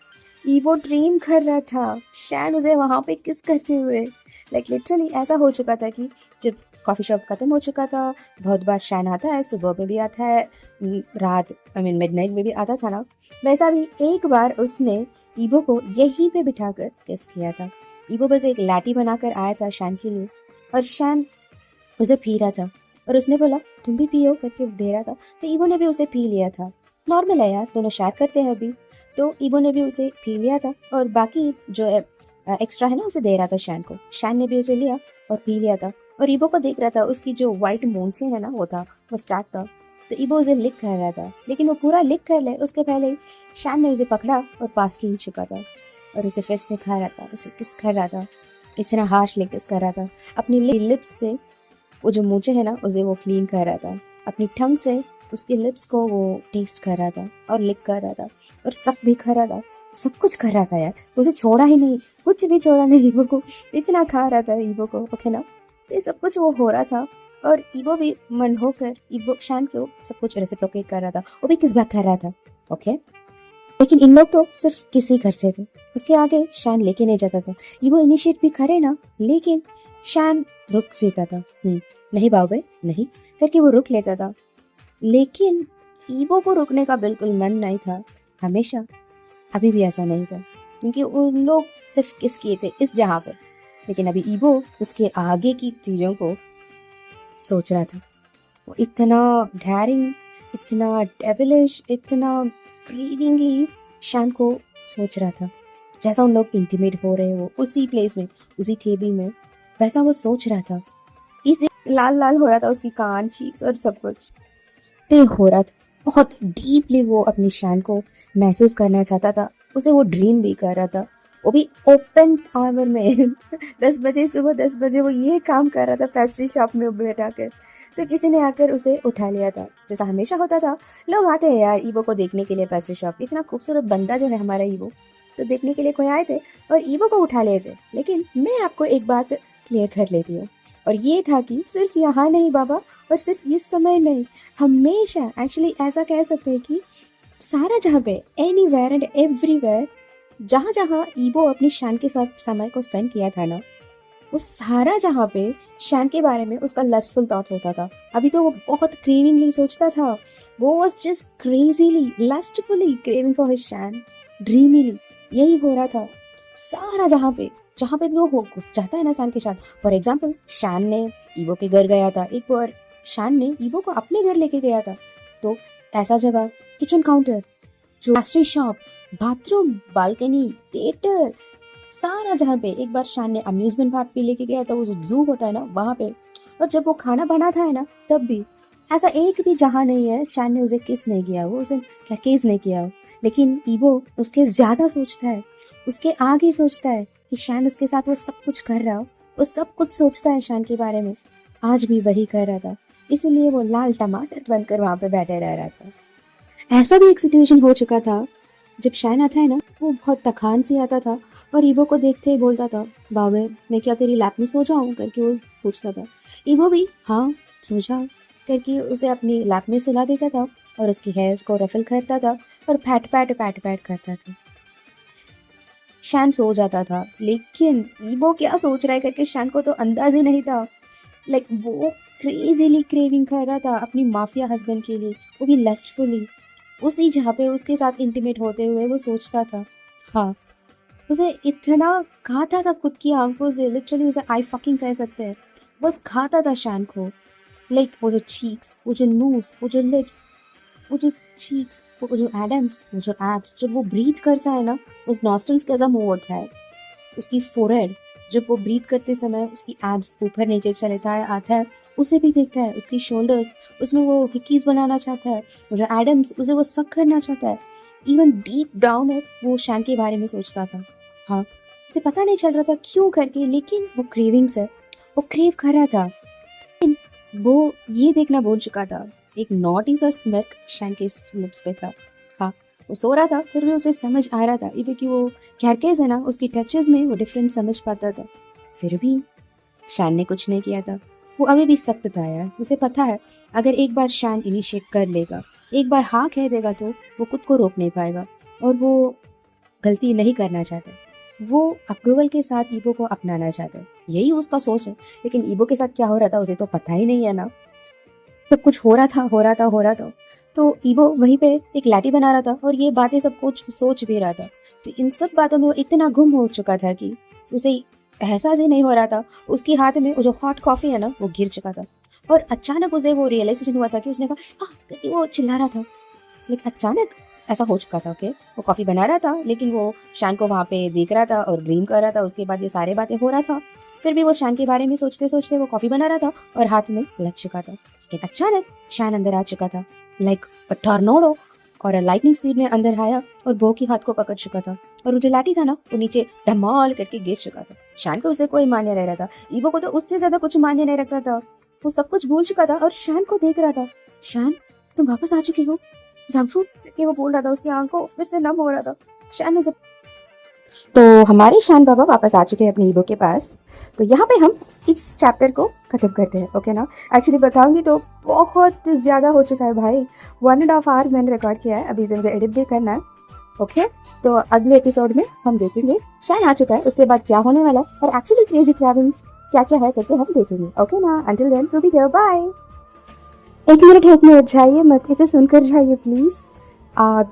ईवो ड्रीम कर रहा था शैन उसे वहां पे किस करते हुए। लाइक लिटरली ऐसा हो चुका था कि जब कॉफी शॉप खत्म हो चुका था, बहुत बार शैन आता है, सुबह में भी आता है, रात मिडनाइट में भी आता था ना, वैसा भी एक बार उसने ईबो को यहीं पे बिठाकर किस किया था। ईबो बस एक लाठी बनाकर आया था शैन के लिए, और शैन उसे पी रहा था और उसने बोला तुम भी पियो करके दे रहा था, तो ईबो ने भी उसे पी लिया था। नॉर्मल है यार, दोनों शेयर करते हैं अभी। तो ईबो ने भी उसे पी लिया था और बाकी जो एक्स्ट्रा है ना उसे दे रहा था शैन को। शैन ने भी उसे लिया और पी लिया था। और ईबो को देख रहा था, उसकी जो व्हाइट मूंछें है ना वो था, वो स्टार्ट था। तो ईबो उसे लिक कर रहा था, लेकिन वो पूरा लिक कर ले उसके पहले ही शैन ने उसे पकड़ा और पास खींच चुका था और उसे फिर से खा रहा था, उसे किस कर रहा था, इतना हार्शली किस कर रहा था। अपनी लिप्स से वो जो मूंछें है ना उसे वो क्लीन कर रहा था, अपनी टंग से उसके लिप्स को वो टेस्ट कर रहा था और लिक कर रहा था और सब भी कर रहा था, सब कुछ कर रहा था यार। उसे छोड़ा ही नहीं, कुछ भी छोड़ा नहीं ईबो को, इतना खा रहा था ईबो को, ओके ना। ये सब कुछ वो हो रहा था और ईबो भी मन होकर ईबो शैन को सब कुछ रेसिप्रोकेट कर रहा था, वो भी किस बैक कर रहा था, ओके। लेकिन इन लोग तो सिर्फ किसी खर्चे थे, उसके आगे शैन लेके नहीं जाता था। ईबो इनिशिएट भी करे ना, लेकिन शैन रुक जाता था। नहीं बाबे नहीं करके वो रुक लेता था। लेकिन ईबो को रुकने का बिल्कुल मन नहीं था, हमेशा, अभी भी ऐसा नहीं था, क्योंकि उन लोग सिर्फ किस किए थे इस जगह पे। लेकिन अभी ईबो उसके आगे की चीजों को सोच रहा था। वो इतना डैरिंग, इतना डेविलिश, इतना क्रेविंगली शैन को सोच रहा था। जैसा उन लोग इंटीमेट हो रहे हो उसी प्लेस में, उसी टेबल में, वैसा वो सोच रहा था। इसे लाल लाल हो रहा था उसकी कान, चीक्स और सब कुछ ते हो रहा था। बहुत डीपली वो अपनी शैन को महसूस करना चाहता था, उसे वो ड्रीम भी कर रहा था, वो भी ओपन आवर में 10 बजे, सुबह 10 बजे वो ये काम कर रहा था पेस्ट्री शॉप में बैठा कर। तो किसी ने आकर उसे उठा लिया था, जैसा हमेशा होता था। लोग आते हैं यार ईबो को देखने के लिए पेस्ट्री शॉप, इतना खूबसूरत बंदा जो है हमारा ईबो, तो देखने के लिए कोई आए थे और ईबो को उठा लिए थे। लेकिन मैं आपको एक बात क्लियर कर लेती हूँ, और ये था कि सिर्फ यहाँ नहीं बाबा, और सिर्फ इस समय नहीं, हमेशा, एक्चुअली ऐसा कह सकते हैं कि सारा जहाँ पे, एनीवेयर एंड एवरीवेयर, जहाँ जहाँ ईबो अपनी शैन के साथ समय को स्पेंड किया था ना, वो सारा जहाँ पे शैन के बारे में उसका लस्टफुल थॉट्स होता था। अभी तो वो बहुत क्रेविंगली सोचता था, वो was just crazily lustfully craving for his शैन, ड्रीमीली, यही हो रहा था सारा जहाँ पे भी वो हो घुस जाता है ना शैन के साथ। फॉर एग्जाम्पल शैन ने ईबो के घर गया था, एक बार शैन ने ईबो को अपने घर लेके गया था, तो ऐसा जगह, किचन काउंटर, जो pastry shop, bathroom, balcony, theatre, सारा जहाँ पे, एक बार शैन ने अम्यूजमेंट पार्क भी लेके गया था, वो जो जू होता है ना वहाँ पे। और जब वो खाना बनाता है ना तब भी ऐसा एक भी जहाँ नहीं है शैन ने उसे किस नहीं किया, वो उसे किस नहीं किया हो। लेकिन ईबो उसके ज्यादा सोचता है, उसके आगे सोचता है कि शैन उसके साथ वो सब कुछ कर रहा हो, वो सब कुछ सोचता है शैन के बारे में। आज भी वही कर रहा था, इसीलिए वो लाल टमाटर बनकर वहां पे बैठे रह रहा था। ऐसा भी एक सिचुएशन हो चुका था, जब शैन आता है ना वो बहुत तखान से आता था और ईबो को देखते ही बोलता था, बाबे मैं क्या तेरी लैप में सो जाऊं करके वो पूछता था। ईबो भी हाँ सो जाओ करके उसे अपनी लैप में सुला देता था और उसकी हेयर को रफल करता था और पैट पैट पैट पैट करता था। शैन सो जाता था, लेकिन ईबो क्या सोच रहा है करके शैन को तो अंदाज ही नहीं था। लाइक वो क्रेजीली क्रेविंग कर रहा था अपनी माफिया हस्बैंड के लिए, वो भी लस्टफुली, उसी जहाँ पे उसके साथ इंटीमेट होते हुए वो सोचता था। हाँ, उसे इतना खाता था खुद की आंखों से, लिटरली उसे आई फकिंग कह सकते हैं, बस खाता था शैन को। लाइक वो जो चीक्स, वो जो नोज, वो जो लिप्स, वो जो चीक्स, वो जो एडम्स, वो जो एब्स, जब वो ब्रीथ करता है ना, उस नॉस्ट्रल्स कैसा मुंह होता है, उसकी फोरहेड, जब वो ब्रीथ करते समय उसकी एब्स ऊपर नीचे चलता है आता है, उसे भी देखता है, उसकी शोल्डर्स, उसमें वो हिकीज बनाना चाहता है, वो जो एडम्स, उसे वो सक करना चाहता है। इवन डीप डाउन वो शैन के बारे में सोचता था। हाँ, उसे पता नहीं चल रहा था क्यों करके, लेकिन वो क्रेविंग्स है, वो क्रेव कर रहा था। वो ये देखना भूल चुका था, एक नॉटी सा स्मिर्क शैन के लिप्स पे था। हाँ, वो सो रहा था, फिर भी उसे समझ आ रहा था, इवन कि वो कैरकेज है ना, उसकी टचेस में वो डिफरेंस समझ पाता था। फिर भी शैन ने कुछ नहीं किया था, वो अभी भी सख्त था यार। उसे पता है अगर एक बार शैन इनिशिएट कर लेगा, एक बार हाँ कह देगा, तो वो खुद को रोक नहीं पाएगा और वो गलती नहीं करना चाहता। वो अप्रूवल के साथ ईबो को अपनाना चाहता है, यही उसका सोच है। लेकिन ईबो के साथ क्या हो रहा था उसे तो पता ही नहीं है ना, सब कुछ हो रहा था। तो ईबो वहीं पे एक लाठी बना रहा था और ये बातें सब कुछ सोच भी रहा था। तो इन सब बातों में वो इतना गुम हो चुका था कि उसे एहसास ही नहीं हो रहा था। उसके हाथ में वो जो हॉट कॉफी है ना वो गिर चुका था, और अचानक उसे वो रियलाइजेशन हुआ था कि उसने कहा करके वो चिल्ला रहा था। लेकिन अचानक ऐसा हो चुका था, ओके, वो कॉफ़ी बना रहा था लेकिन वो शान को वहाँ पे देख रहा था और ड्रीम कर रहा था। उसके बाद ये सारे बातें हो रहा था। फिर भी वो शान के बारे में सोचते सोचते वो कॉफ़ी बना रहा था और हाथ में लग चुका था। लेकिन अचानक शान अंदर आ चुका था, लाइक अ टॉर्नेडो, और लाइटनिंग स्पीड में अंदर आया और बो की हाथ को पकड़ चुका था। और वो जो लाठी था ना, वो नीचे धमाल करके गिर चुका था। शान को उसे कोई मान्य नहीं रहा था, ईबो को तो उससे ज्यादा कुछ मान्य नहीं रखता था। वो सब कुछ भूल चुका था और शान को देख रहा था। शान, तुम वापस आ चुकी हो जांगफू करके वो बोल रहा था। उसकी आंखों फिर से नम हो रहा था। शान उसे, तो हमारे शान बाबा वापस आ चुके हैं अपने ईबो के पास। तो यहाँ पे हम इस चैप्टर को खत्म करते हैं, ओके ना। एक्चुअली बताऊंगी तो बहुत ज़्यादा हो चुका है भाई, 1.5 आवर्स मैंने रिकॉर्ड किया है। अभी से मुझे एडिट भी करना है, ओके। तो अगले एपिसोड में हम देखेंगे शान आ चुका है, उसके बाद क्या होने वाला है और एक्चुअली क्रेजी ट्रैवलिंग्स क्या क्या है करके हम देखेंगे, ओके ना। Until then, Ruby here, bye. एक मिनट जाइए मत, इसे सुनकर जाइए प्लीज़।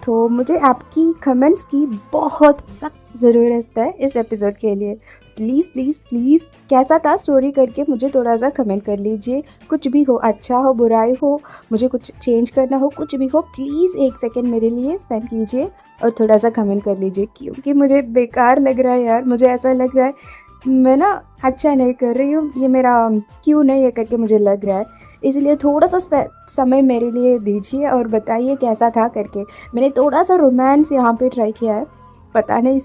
तो मुझे आपकी कमेंट्स की बहुत सख्त ज़रूरत है इस एपिसोड के लिए। प्लीज़ प्लीज़ प्लीज़, कैसा था स्टोरी करके मुझे थोड़ा सा कमेंट कर लीजिए। कुछ भी हो, अच्छा हो बुराई हो, मुझे कुछ चेंज करना हो, कुछ भी हो, प्लीज़ 1 सेकेंड मेरे लिए स्पेंड कीजिए और थोड़ा सा कमेंट कर लीजिए। क्योंकि मुझे बेकार लग रहा है यार, मुझे ऐसा लग रहा है मैं ना अच्छा नहीं कर रही हूँ, ये मेरा क्यों नहीं है करके मुझे लग रहा है। इसलिए थोड़ा सा समय मेरे लिए दीजिए और बताइए कैसा था करके। मैंने थोड़ा सा रोमांस यहाँ पे ट्राई किया है, पता नहीं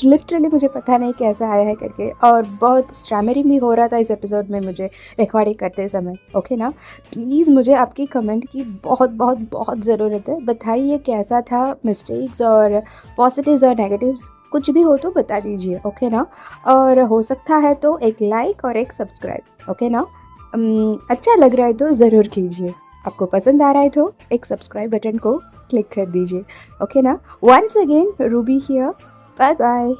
लिटरली मुझे पता नहीं कैसा आया है करके। और बहुत स्ट्रैमरिंग भी हो रहा था इस एपिसोड में मुझे रिकॉर्डिंग करते समय, ओके ना। प्लीज़ मुझे आपकी कमेंट की बहुत बहुत बहुत ज़रूरत है। बताइए कैसा था, मिस्टेक्स और पॉजिटिव्स और नेगेटिव्स कुछ भी हो तो बता दीजिए, ओके ना। और हो सकता है तो एक लाइक और एक सब्सक्राइब, ओके ना। अच्छा लग रहा है तो ज़रूर कीजिए, आपको पसंद आ रहा है तो एक सब्सक्राइब बटन को क्लिक कर दीजिए, ओके ना। Once again Ruby here, bye bye.